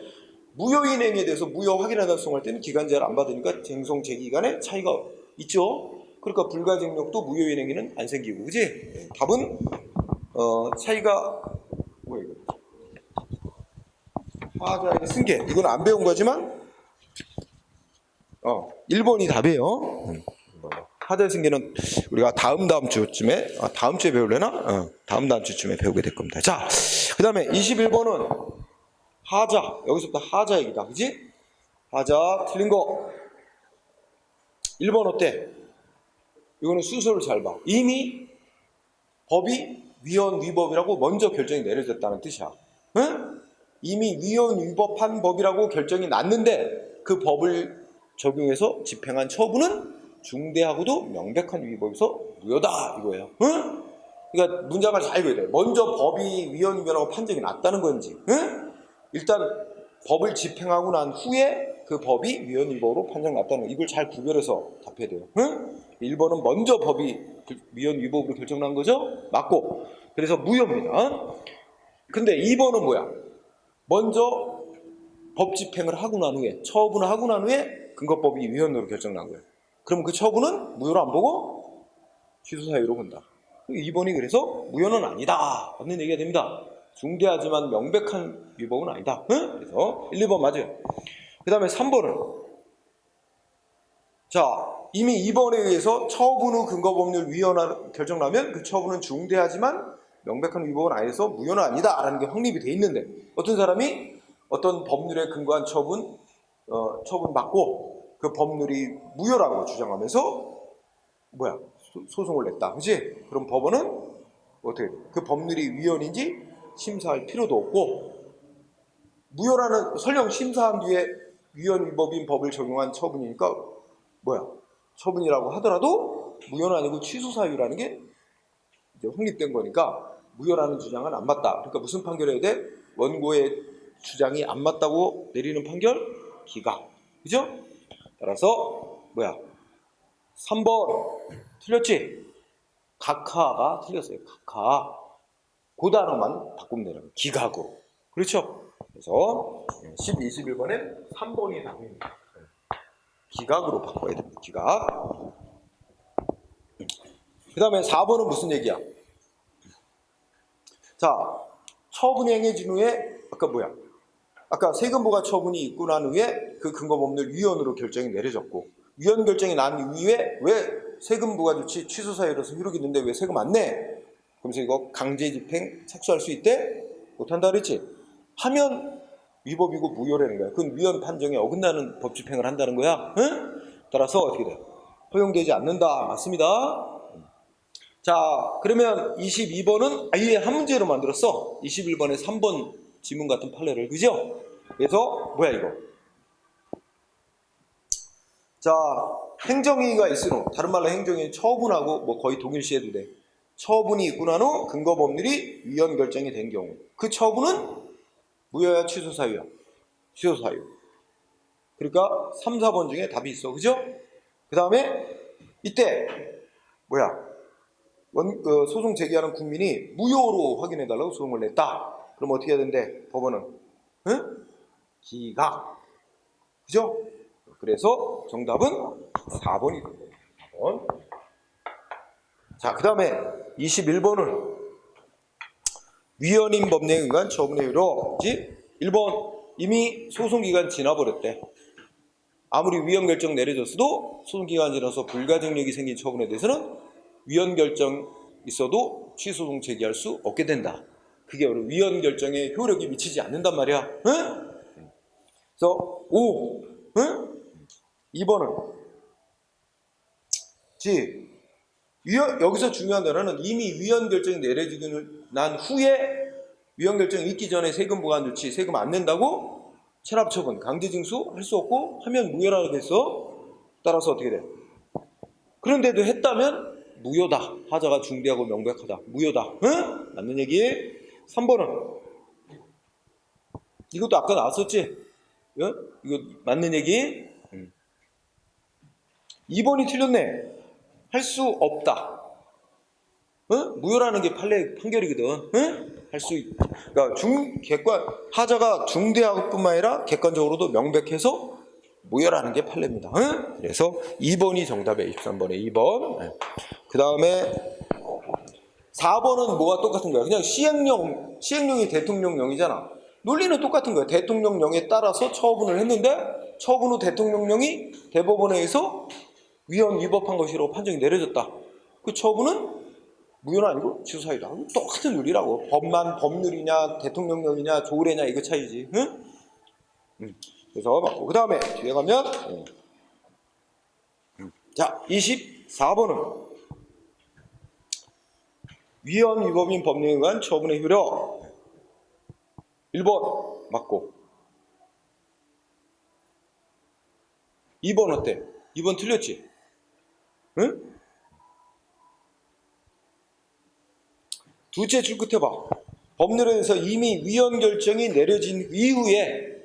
무효인 행위에 대해서 무효 확인하다 소송할 때는 기간제한을 안 받으니까 쟁송 제기간에 차이가 있죠. 그러니까 불가증력도 무효인 행위는 안 생기고. 그지? 답은 차이가 뭐야 이거 하자의 승계 이건 안 배운 거지만 1번이 답이에요. 하자의 승계는 우리가 다음 주쯤에 다음 주에 배우려나? 다음 주쯤에 배우게 될 겁니다. 자, 그 다음에 21번은 하자. 여기서부터 하자 얘기다. 그지? 하자 틀린 거 1번 어때? 이거는 순서를 잘 봐. 이미 법이 위헌 위법이라고 먼저 결정이 내려졌다는 뜻이야. 응? 이미 위헌 위법한 법이라고 결정이 났는데 그 법을 적용해서 집행한 처분은 중대하고도 명백한 위법에서 무효다 이거예요. 응? 그러니까 문장을 잘 읽어야 돼. 먼저 법이 위헌 위법이라고 판정이 났다는 건지, 응? 일단 법을 집행하고 난 후에 그 법이 위헌 위법으로 판정났다는 거. 이걸 잘 구별해서 답해야 돼요. 응? 1번은 먼저 법이 위헌 위법으로 결정난 거죠? 맞고. 그래서 무효입니다. 근데 2번은 뭐야? 먼저 법 집행을 하고 난 후에 처분을 하고 난 후에 근거법이 위헌으로 결정난 거예요. 그럼 그 처분은 무효로 안 보고 취소 사유로 본다. 2번이 그래서 무효는 아니다 라는 얘기가 됩니다. 중대하지만 명백한 위법은 아니다. 응? 그래서 1, 2번 맞아요. 그 다음에 3번은 자, 이미 2번에 의해서 처분 후 근거법률 위헌 결정 나면 그 처분은 중대하지만 명백한 위법은 아니어서 무효는 아니다 라는 게 확립이 돼 있는데 어떤 사람이 어떤 법률에 근거한 처분 받고 그 법률이 무효라고 주장하면서 소송을 냈다. 그치? 그럼 법원은 어떻게 그 법률이 위헌인지 심사할 필요도 없고 무효라는 설령 심사한 뒤에 위헌 위법인 법을 적용한 처분이니까 처분이라고 하더라도 무효는 아니고 취소 사유라는 게 이제 확립된 거니까 무효라는 주장은 안 맞다. 그러니까 무슨 판결해야 돼? 원고의 주장이 안 맞다고 내리는 판결? 기각. 그죠? 따라서 3번 틀렸지? 각하가 틀렸어요. 각하. 그 단어만 바꾸면 되는 기각으로. 그렇죠? 그래서 12, 21번에 3번이 답입니다. 기각으로 바꿔야 됩니다. 기각. 그 다음에 4번은 무슨 얘기야? 자, 처분이 행해진 후에 아까 세금부가 처분이 있고 난 후에 그 근거법률 위헌으로 결정이 내려졌고 위헌 결정이 난 이후에 왜 세금부가 조치 취소 사유로서 효력이 있는데 왜 세금 안 내? 그러면서 이거 강제 집행 착수할 수 있대? 못한다 그랬지? 하면 위법이고 무효라는 거야. 그건 위헌 판정에 어긋나는 법 집행을 한다는 거야. 응? 따라서 어떻게 돼? 허용되지 않는다. 맞습니다. 자, 그러면 22번은 아예 한 문제로 만들었어. 21번에 3번 지문 같은 판례를. 그죠? 그래서 이거? 자, 행정위가 있으노. 다른 말로 행정위는 처분하고 거의 동일시해도 돼. 처분이 있고 난 후 근거법률이 위헌 결정이 된 경우 그 처분은 무효야 취소 사유야? 취소 사유. 그러니까 3, 4번 중에 답이 있어. 그죠? 그 다음에 이때 소송 제기하는 국민이 무효로 확인해달라고 소송을 냈다. 그럼 어떻게 해야 된대? 법원은 응? 기각. 그죠? 그래서 정답은 4번이 됩니다. 4번. 자, 그 다음에 21번은 위헌인 법령에 의한 처분의 유로 1번 이미 소송기간 지나버렸대. 아무리 위헌 결정 내려졌어도 소송기간 지나서 불가증력이 생긴 처분에 대해서는 위헌 결정 있어도 취소송 제기할 수 없게 된다. 그게 바로 위헌 결정에 효력이 미치지 않는단 말이야. 응? 그래서 5 응? 2번은 여기서 중요한 단어는 이미 위헌 결정이 내려지고 난 후에 위헌 결정이 있기 전에 세금 보관 조치, 세금 안 낸다고 체납 처분, 강제 징수 할 수 없고 하면 무효라고 해서 따라서 어떻게 돼? 그런데도 했다면 무효다. 하자가 중대하고 명백하다. 무효다. 응? 맞는 얘기. 3번은 이것도 아까 나왔었지? 응? 이거 맞는 얘기. 2번이 틀렸네. 할 수 없다. 응? 무효라는 게 판결이거든. 응? 할 수 있다. 그러니까 하자가 중대하고 뿐만 아니라 객관적으로도 명백해서 무효라는 게 판례입니다. 응? 그래서 2번이 정답이에요. 23번에 2번. 그 다음에 4번은 뭐가 똑같은 거야? 그냥 시행령이 대통령령이잖아. 논리는 똑같은 거야. 대통령령에 따라서 처분을 했는데 처분 후 대통령령이 대법원에 의해서 위헌 위법한 것이라고 판정이 내려졌다. 그 처분은 무효는 아니고 취소사유다. 똑같은 논리라고. 법률이냐 대통령령이냐 조례냐 이거 차이지. 응? 그래서 맞고 그 다음에 뒤에 가면 자 24번은 위헌 위법인 법령에 의한 처분의 효력 1번 맞고 2번 어때? 2번 틀렸지? 응? 둘째 줄 끝에 봐. 법률에서 이미 위헌 결정이 내려진 이후에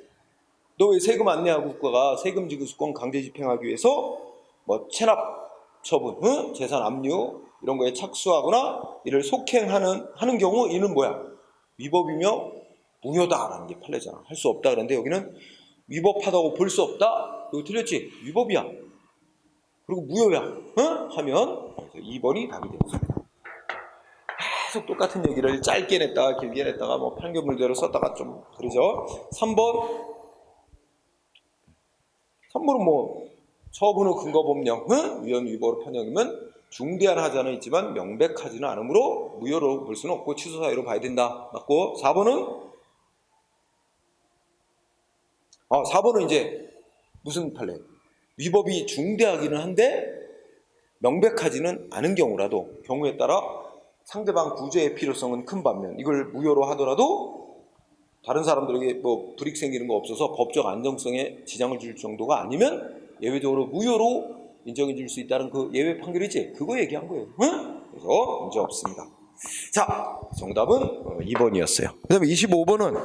너 왜 세금 안 내하고 국가가 세금 지구수권 강제 집행하기 위해서 체납 처분, 응? 재산 압류 이런 거에 착수하거나 이를 속행하는 경우 이는 위법이며 무효다라는 게 판례잖아. 할 수 없다. 그런데 여기는 위법하다고 볼 수 없다. 이거 틀렸지? 위법이야. 그리고 무효야. 하면 2번이 답이 되겠습니다. 계속 똑같은 얘기를 짧게 냈다가 길게 냈다가 뭐 판결문대로 썼다가 좀 그러죠. 3번은 뭐 처분 후 근거 법령 위헌 위법으로 판정이면 중대한 하자는 있지만 명백하지는 않으므로 무효로 볼 수는 없고 취소 사유로 봐야 된다. 맞고 4번은 이제 무슨 판례? 위법이 중대하기는 한데 명백하지는 않은 경우에 따라 상대방 구제의 필요성은 큰 반면 이걸 무효로 하더라도 다른 사람들에게 뭐 불이익 생기는 거 없어서 법적 안정성에 지장을 줄 정도가 아니면 예외적으로 무효로 인정해 줄 수 있다는 그 예외 판결이지. 그거 얘기한 거예요. 그래서 문제 없습니다. 자, 정답은 2번이었어요. 그 다음에 25번은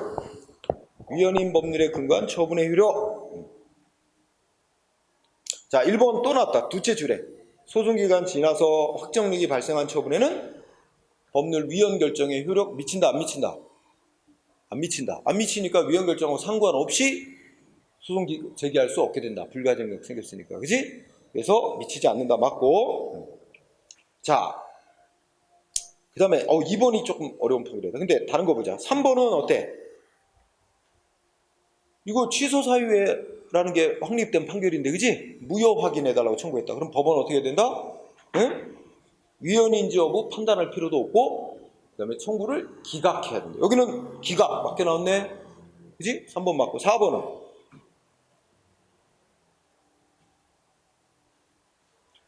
위헌인 법률에 근거한 처분의 효력. 자, 1번 또 나왔다. 두째 줄에 소송기간 지나서 확정력이 발생한 처분에는 법률 위헌 결정의 효력 미친다 안 미친다? 안 미친다. 안 미치니까 위헌 결정하고 상관없이 소송 제기할 수 없게 된다. 불가증력 생겼으니까. 그지? 그래서 미치지 않는다. 맞고. 자, 그 다음에 2번이 조금 어려운 판결이다. 근데 다른 거 보자. 3번은 어때? 이거 취소 사유라는 게 확립된 판결인데, 그지? 무효 확인해달라고 청구했다. 그럼 법원은 어떻게 된다? 응? 위헌인지 여부 판단할 필요도 없고, 그 다음에 청구를 기각해야 된다. 여기는 기각 맞게 나왔네. 그지? 3번 맞고. 4번은?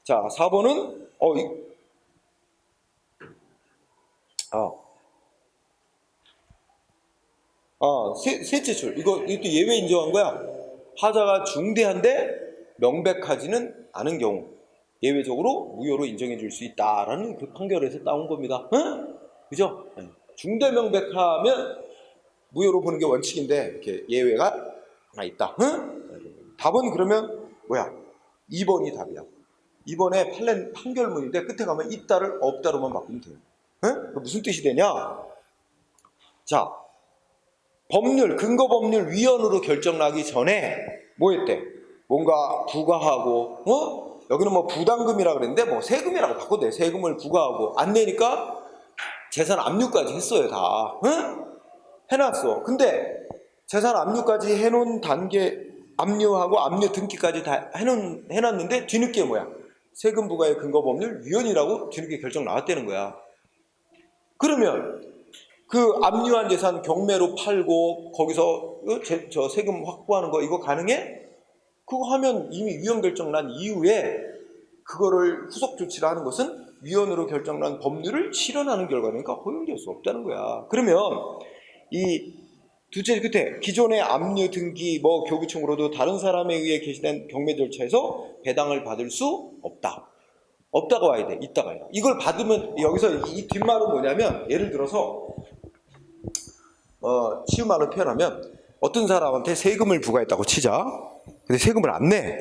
자, 4번은, 셋째 줄. 이것도 예외 인정한 거야. 하자가 중대한데 명백하지는 않은 경우 예외적으로 무효로 인정해 줄 수 있다라는 그 판결에서 따온 겁니다. 응? 그죠? 중대 명백하면 무효로 보는 게 원칙인데 이렇게 예외가 하나 있다. 응? 답은 그러면 뭐야? 2번이 답이야. 2번에 판결문인데 끝에 가면 있다를 없다로만 바꾸면 돼요. 응? 무슨 뜻이 되냐? 자, 법률, 근거 법률 위헌으로 결정 나기 전에 뭐 했대? 뭔가 부과하고, 여기는 뭐 부담금이라 그랬는데 뭐 세금이라고 바꿔도 돼. 세금을 부과하고 안 내니까 재산 압류까지 했어요, 다. 응? 해놨어. 근데 재산 압류까지 해놓은 단계, 압류하고 압류 등기까지 다 해놨는데 뒤늦게 뭐야? 세금 부과의 근거 법률 위헌이라고 뒤늦게 결정 나왔다는 거야. 그러면 그 압류한 재산 경매로 팔고 거기서 저 세금 확보하는 거 이거 가능해? 그거 하면 이미 위헌 결정 난 이후에 그거를 후속 조치를 하는 것은 위헌으로 결정 난 법률을 실현하는 결과니까 허용될 수 없다는 거야. 그러면 이 둘째 끝에 기존의 압류 등기 뭐 교부 청구로도 다른 사람에 의해 개시된 경매 절차에서 배당을 받을 수 없다. 없다가 와야 돼. 있다가 아니라. 이걸 받으면 여기서 이 뒷말은 뭐냐면 예를 들어서 쉬운 말로 표현하면 어떤 사람한테 세금을 부과했다고 치자. 근데 세금을 안 내.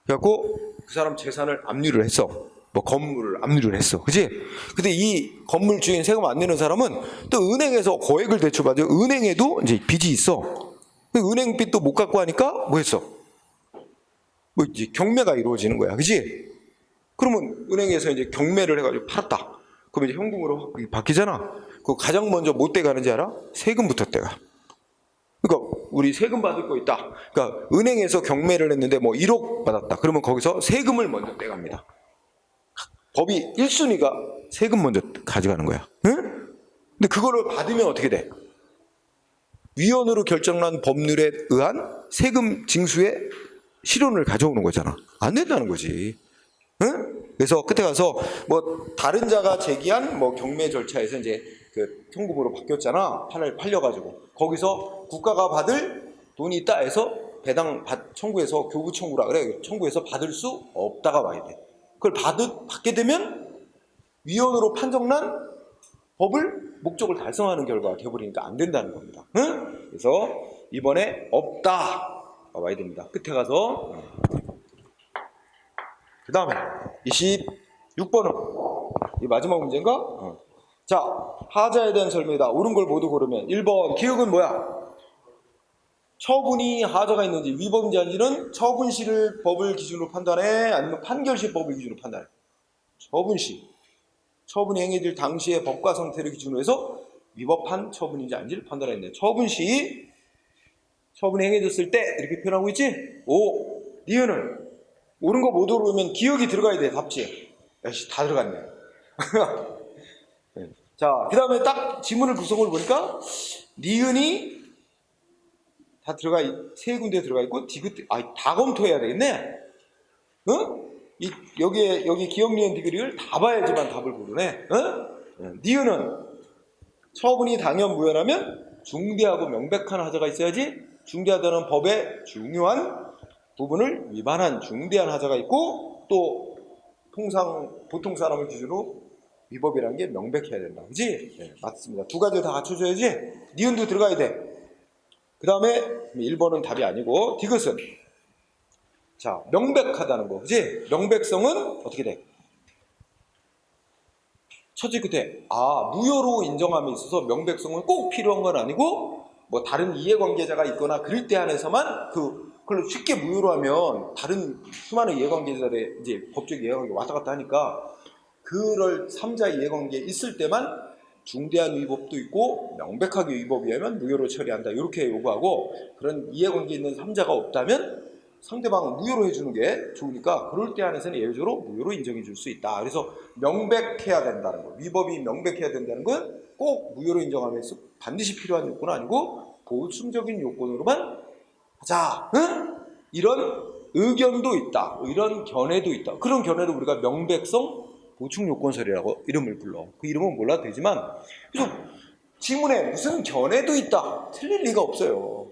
그래갖고 그 사람 재산을 압류를 했어. 뭐 건물을 압류를 했어. 그지? 근데 이 건물 주인 세금 안 내는 사람은 또 은행에서 거액을 대출받아요. 은행에도 이제 빚이 있어. 은행 빚도 못 갚고 하니까 뭐 했어? 뭐 이제 경매가 이루어지는 거야. 그지? 그러면 은행에서 이제 경매를 해가지고 팔았다. 그러면 이제 현금으로 바뀌잖아. 그 가장 먼저 뭐 떼가는지 알아? 세금부터 떼가. 그러니까 우리 세금 받을 거 있다. 그러니까 은행에서 경매를 했는데 뭐 1억 받았다. 그러면 거기서 세금을 먼저 떼갑니다. 법이 1순위가 세금 먼저 가져가는 거야. 응? 근데 그거를 받으면 어떻게 돼? 위헌으로 결정난 법률에 의한 세금 징수의 실효를 가져오는 거잖아. 안 된다는 거지. 응? 그래서 끝에 가서 뭐 다른 자가 제기한 뭐 경매 절차에서 이제 그 현금으로 바뀌었잖아. 팔려가지고 거기서 국가가 받을 돈이 있다 해서 배당 청구해서 교부 청구라 그래. 청구해서 받을 수 없다가 와야 돼. 그걸 받게 되면 위헌으로 판정난 법을 목적을 달성하는 결과가 되어버리니까 안 된다는 겁니다. 응? 그래서 이번에 없다 와야 됩니다. 끝에 가서 그 다음에 26번은 이 마지막 문제인가? 자, 하자에 대한 설명이다. 옳은 걸 모두 고르면 1번 기억은 뭐야? 처분이 하자가 있는지 위법인지 아닌지는 처분시를 법을 기준으로 판단해, 아니면 판결시 법을 기준으로 판단해. 처분시. 처분이 행해질 당시의 법과 상태를 기준으로 해서 위법한 처분인지 아닌지를 판단했네. 처분시. 처분이 행해졌을 때 이렇게 표현하고 있지? 오. 니은은 옳은 거 못 오르면 기억이 들어가야 돼. 답지. 야씨 다 들어갔네. 자, 그 다음에 딱 지문을 구성을 보니까 니은이 다 들어가, 세 군데 들어가 있고, 디귿, 다 검토해야 되겠네? 응? 여기 기억, 니은, 디귿을 다 봐야지만 답을 고르네? 응? 니은은 처분이 당연 무효라면 중대하고 명백한 하자가 있어야지. 중대하다는 법의 중요한 부분을 위반한 중대한 하자가 있고, 또 보통 사람을 기준으로 위법이라는 게 명백해야 된다. 그지? 네, 맞습니다. 두 가지 다 갖춰줘야지. 니은도 들어가야 돼. 그 다음에 1번은 답이 아니고, 디귿은 자, 명백하다는 거. 그지? 명백성은 어떻게 돼? 첫째 끝에 무효로 인정함에 있어서 명백성은 꼭 필요한 건 아니고, 뭐 다른 이해관계자가 있거나 그럴 때 한해서만 그걸로 쉽게 무효로 하면 다른 수많은 이해관계자들의 이제 법적 이해관계 왔다 갔다 하니까 그럴 3자 이해관계에 있을 때만 중대한 위법도 있고 명백하게 위법이 하면 무효로 처리한다. 이렇게 요구하고, 그런 이해관계에 있는 3자가 없다면 상대방은 무효로 해주는 게 좋으니까 그럴 때 한해서는 예외적으로 무효로 인정해 줄 수 있다. 그래서 명백해야 된다는 거, 위법이 명백해야 된다는 건 꼭 무효로 인정하면서 반드시 필요한 요건은 아니고 보충적인 요건으로만 하자. 응? 이런 의견도 있다. 이런 견해도 있다. 그런 견해를 우리가 명백성 보충요건설이라고 이름을 불러. 그 이름은 몰라도 되지만, 그래서 지문에 무슨 견해도 있다. 틀릴 리가 없어요.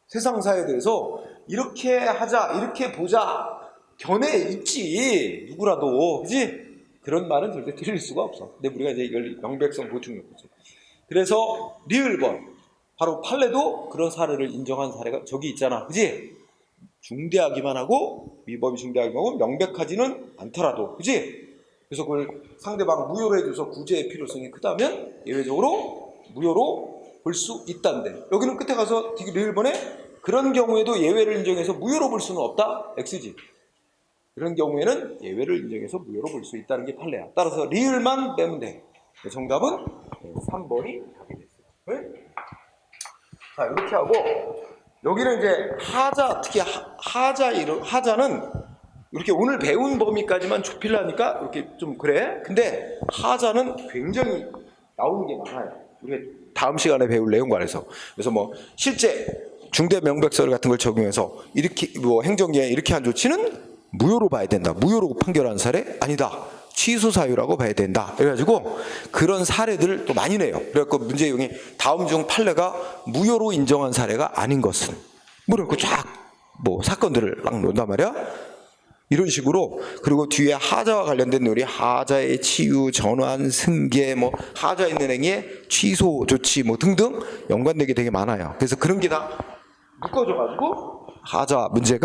세상사에 대해서 이렇게 하자, 이렇게 보자, 견해 있지. 누구라도. 그지? 그런 말은 절대 틀릴 수가 없어. 근데 우리가 이제 이걸 명백성 보충요건설. 그래서 리을번. 바로 판례도 그런 사례를 인정한 사례가 저기 있잖아. 그지? 중대하기만 하고, 위법이 중대하기만 하고, 명백하지는 않더라도. 그지? 그래서 그걸 상대방 무효로 해줘서 구제의 필요성이 크다면 예외적으로 무효로 볼 수 있다는데, 여기는 끝에 가서 리을번에 그런 경우에도 예외를 인정해서 무효로 볼 수는 없다. X지. 그런 경우에는 예외를 인정해서 무효로 볼 수 있다는 게 판례야. 따라서 리을만 빼면 돼. 정답은 3번이 답이 됐어요. 네? 자, 이렇게 하고, 여기는 이제 하자, 특히 하자는 이렇게 오늘 배운 범위까지만 좁히려니까 이렇게 좀 그래. 근데 하자는 굉장히 나오는 게 많아요. 우리가 다음 시간에 배울 내용 관해서. 그래서 뭐 실제 중대 명백설 같은 걸 적용해서 이렇게 뭐 행정기관에 이렇게 한 조치는 무효로 봐야 된다. 무효로 판결한 사례 아니다. 취소 사유라고 봐야 된다. 그래가지고 그런 사례들을 또 많이 내요. 그래갖고 문제용이 다음 중 판례가 무효로 인정한 사례가 아닌 것은, 뭐라고 쫙 뭐 사건들을 막 놓는단 말이야. 이런 식으로. 그리고 뒤에 하자와 관련된 내용이 하자의 치유, 전환, 승계, 뭐 하자 있는 행위의 취소 조치 뭐 등등 연관되게 되게 많아요. 그래서 그런 게 다 묶어져가지고 하자 문제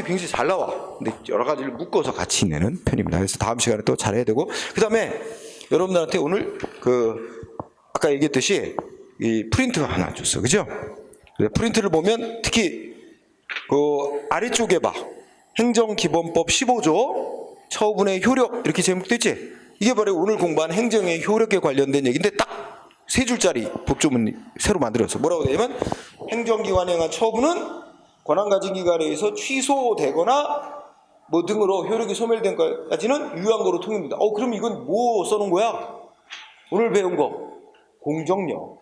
굉장히 잘 나와. 근데 여러 가지를 묶어서 같이 내는 편입니다. 그래서 다음 시간에 또 잘해야 되고, 그 다음에 여러분들한테 오늘 아까 얘기했듯이 이 프린트가 하나 줬어, 그죠? 프린트를 보면 특히 아래쪽에 봐. 행정기본법 15조 처분의 효력 이렇게 제목도 있지? 이게 바로 오늘 공부한 행정의 효력에 관련된 얘기인데 딱 세 줄짜리 법조문 새로 만들었어. 뭐라고 되냐면, 행정기관에 행한 처분은 권한 가진 기관에 의해서 취소되거나 뭐 등으로 효력이 소멸된 것까지는 유효한거로 통용됩니다. 그럼 이건 뭐 써놓은 거야? 오늘 배운 거 공정력.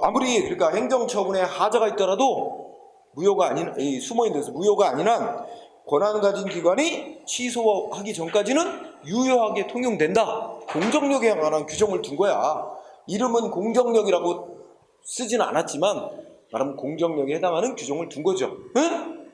아무리 그러니까 행정처분에 하자가 있더라도 무효가 아닌, 숨어있는 데서 무효가 아닌 한 권한 가진 기관이 취소하기 전까지는 유효하게 통용된다. 공정력에 관한 규정을 둔 거야. 이름은 공정력이라고 쓰지는 않았지만 말하면 공정력에 해당하는 규정을 둔 거죠. 응?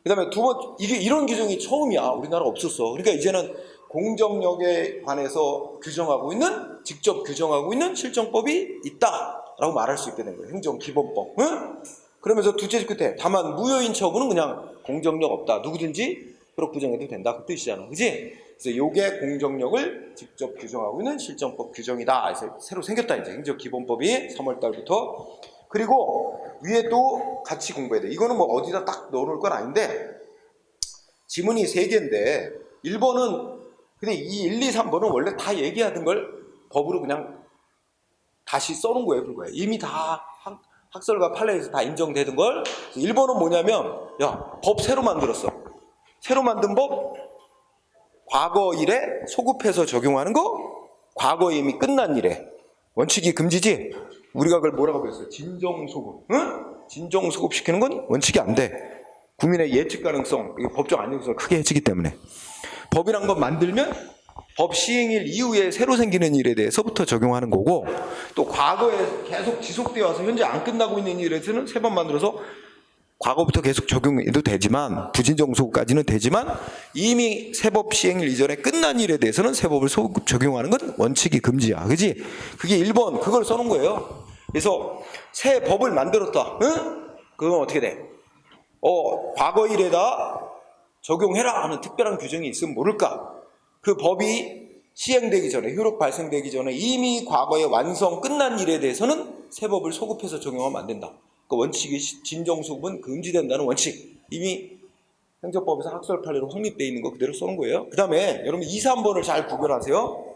그 다음에 두 번째, 이게 이런 규정이 처음이야. 우리나라 없었어. 그러니까 이제는 공정력에 관해서 규정하고 있는, 직접 규정하고 있는 실정법이 있다라고 말할 수 있게 된 거예요. 행정기본법. 응? 그러면서 둘째 끝에 다만 무효인 처분은 그냥 공정력 없다. 누구든지 그렇게 규정해도 된다. 그 뜻이잖아. 그지? 그래서 요게 공정력을 직접 규정하고 있는 실정법 규정이다. 그래서 새로 생겼다. 이제 행정기본법이 3월 달부터. 그리고 위에 또 같이 공부해야 돼. 이거는 뭐 어디다 딱 넣어놓을 건 아닌데 지문이 3개인데 1번은 근데 이 1, 2, 3번은 원래 다 얘기하던 걸 법으로 그냥 다시 써놓은 거예요, 불과해. 이미 다 학설과 판례에서 다 인정되던 걸 1번은 뭐냐면 야, 법 새로 만들었어. 새로 만든 법 과거 일에 소급해서 적용하는 거 과거에 이미 끝난 일에 원칙이 금지지. 우리가 그걸 뭐라고 그랬어요? 진정소급. 응? 진정소급시키는 건 원칙이 안 돼. 국민의 예측 가능성, 법적 안정성을 크게 해치기 때문에. 법이란 건 만들면 법 시행일 이후에 새로 생기는 일에 대해서부터 적용하는 거고, 또 과거에 계속 지속되어 와서 현재 안 끝나고 있는 일에서는 3번 만들어서 과거부터 계속 적용해도 되지만, 부진정소급까지는 되지만 이미 새법 시행일 이전에 끝난 일에 대해서는 새법을 소급 적용하는 건 원칙이 금지야. 그지? 그게 1번 그걸 써놓은 거예요. 그래서 새 법을 만들었다. 응? 그건 어떻게 돼? 과거 일에다 적용해라 하는 특별한 규정이 있으면 모를까? 그 법이 시행되기 전에, 효력 발생되기 전에 이미 과거에 완성 끝난 일에 대해서는 새 법을 소급해서 적용하면 안 된다. 그 원칙이 진정소급은 금지된다는 원칙. 이미 행정법에서 학설 판례로 확립되어 있는 거 그대로 써놓은 거예요. 그 다음에 여러분 2, 3번을 잘 구별하세요.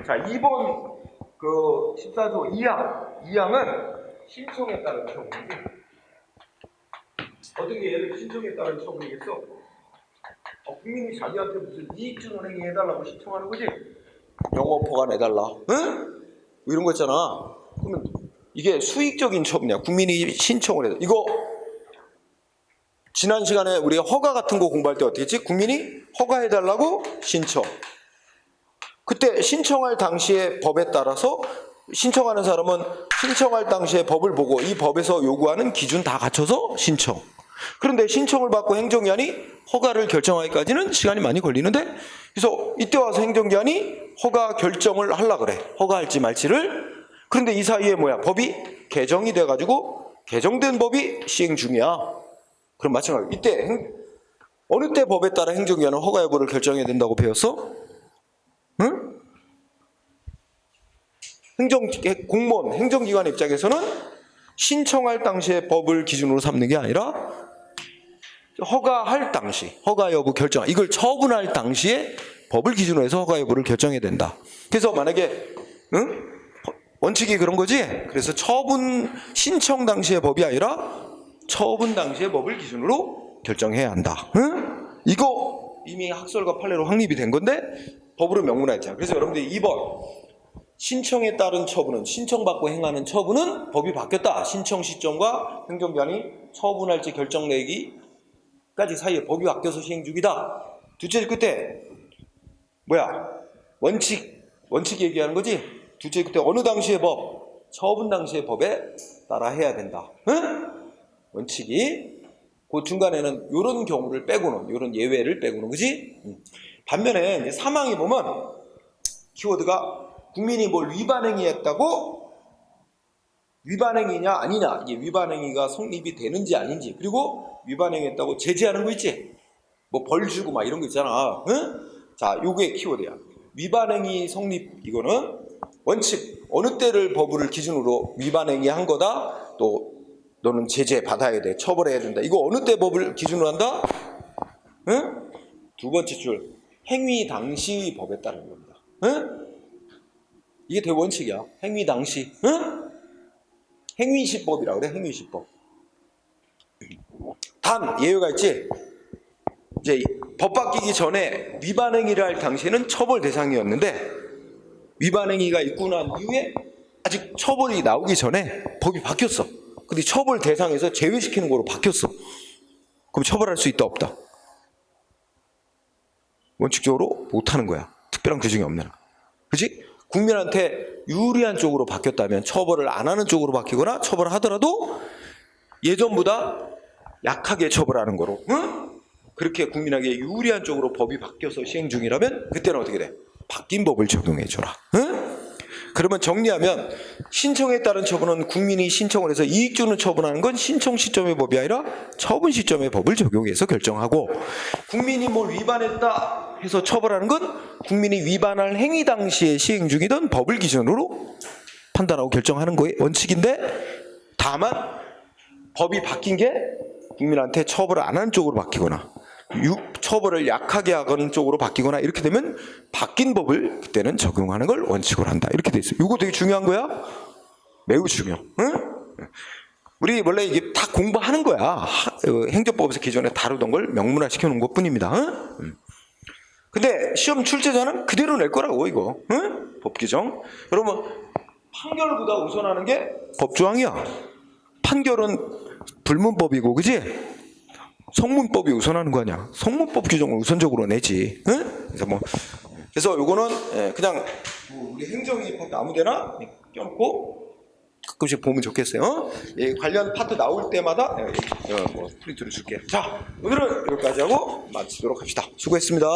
자, 2번 그 14조 2항은 신청에 따른 처분이지. 어떻게 얘를 신청에 따른 처분이겠어? 국민이 자기한테 무슨 이익 주는 행위 해달라고 신청하는 거지? 영업허가 내달라. 응? 이런 거 있잖아. 그러면 이게 수익적인 처분이야. 국민이 신청을 해서. 이거 지난 시간에 우리가 허가 같은 거 공부할 때 어떻게 했지? 국민이 허가해달라고 신청. 그때 신청할 당시의 법에 따라서 신청하는 사람은 신청할 당시의 법을 보고 이 법에서 요구하는 기준 다 갖춰서 신청. 그런데 신청을 받고 행정기관이 허가를 결정하기까지는 시간이 많이 걸리는데, 그래서 이때 와서 행정기관이 허가 결정을 하려고 그래. 허가할지 말지를. 그런데 이 사이에 뭐야? 법이 개정이 돼가지고 개정된 법이 시행 중이야. 그럼 마찬가지로 이때 어느 때 법에 따라 행정기관은 허가 여부를 결정해야 된다고 배웠어? 응? 공무원, 행정기관 입장에서는 신청할 당시에 법을 기준으로 삼는 게 아니라 허가할 당시, 허가 여부 결정, 이걸 처분할 당시에 법을 기준으로 해서 허가 여부를 결정해야 된다. 그래서 만약에 원칙이 그런 거지. 그래서 신청 당시의 법이 아니라 처분 당시의 법을 기준으로 결정해야 한다. 이거 이미 학설과 판례로 확립이 된 건데 법으로 명문화했잖아. 그래서 여러분들이 2번 신청에 따른 처분은, 신청받고 행하는 처분은 법이 바뀌었다. 신청 시점과 행정기관이 처분할지 결정 내기까지 사이에 법이 바뀌어서 시행 중이다. 둘째 끝에 원칙 얘기하는 거지. 둘째 끝에 어느 당시의 법? 처분 당시의 법에 따라 해야 된다. 원칙이. 그 중간에는 이런 경우를 빼고는, 이런 예외를 빼고는, 그지? 반면에 이제 3항에 보면 키워드가 국민이 뭘 위반행위했다고, 위반행위냐 아니냐, 이게 위반행위가 성립이 되는지 아닌지, 그리고 위반행위했다고 제재하는 거 있지? 뭐 벌 주고 막 이런 거 있잖아. 자, 요게 키워드야. 위반행위 성립, 이거는 원칙, 어느 때를 법을 기준으로 위반행위 한 거다, 또 너는 제재 받아야 돼, 처벌해야 된다. 이거 어느 때 법을 기준으로 한다? 두 번째 줄, 행위 당시 법에 따른 겁니다. 이게 대원칙이야. 행위 당시. 행위시법이라고 그래. 행위시법. 단 예외가 있지. 이제 법 바뀌기 전에 위반행위를 할 당시에는 처벌 대상이었는데, 위반행위가 있고 난 이후에 아직 처벌이 나오기 전에 법이 바뀌었어. 근데 처벌 대상에서 제외시키는 거로 바뀌었어. 그럼 처벌할 수 있다 없다? 원칙적으로 못하는 거야. 특별한 규정이 없는 거야. 그치? 국민한테 유리한 쪽으로 바뀌었다면 처벌을 안 하는 쪽으로 바뀌거나 처벌을 하더라도 예전보다 약하게 처벌하는 거로, 그렇게 국민에게 유리한 쪽으로 법이 바뀌어서 시행 중이라면 그때는 어떻게 돼? 바뀐 법을 적용해줘라. 그러면 정리하면 신청에 따른 처분은 국민이 신청을 해서 이익 주는 처분하는 건 신청 시점의 법이 아니라 처분 시점의 법을 적용해서 결정하고, 국민이 뭘 위반했다 해서 처벌하는 건 국민이 위반할 행위 당시에 시행 중이던 법을 기준으로 판단하고 결정하는 거에 원칙인데, 다만 법이 바뀐 게 국민한테 처벌을 안 하는 쪽으로 바뀌거나 처벌을 약하게 하는 쪽으로 바뀌거나 이렇게 되면 바뀐 법을 그때는 적용하는 걸 원칙으로 한다. 이렇게 돼 있어요. 이거 되게 중요한 거야. 매우 중요. 응? 우리 원래 이게 다 공부하는 거야. 행정법에서 기존에 다루던 걸 명문화 시켜놓은 것뿐입니다. 응? 근데 시험 출제자는 그대로 낼 거라고 이거. 응? 법 규정. 여러분 판결보다 우선하는 게 법조항이야. 판결은 불문법이고, 그지? 성문법이 우선하는 거 아니야. 성문법 규정을 우선적으로 내지. 응? 그래서 요거는 그냥 우리 행정입법 아무데나 껴놓고 가끔씩 보면 좋겠어요. 관련 파트 나올 때마다 프린트를 줄게. 자, 오늘은 여기까지 하고 마치도록 합시다. 수고했습니다.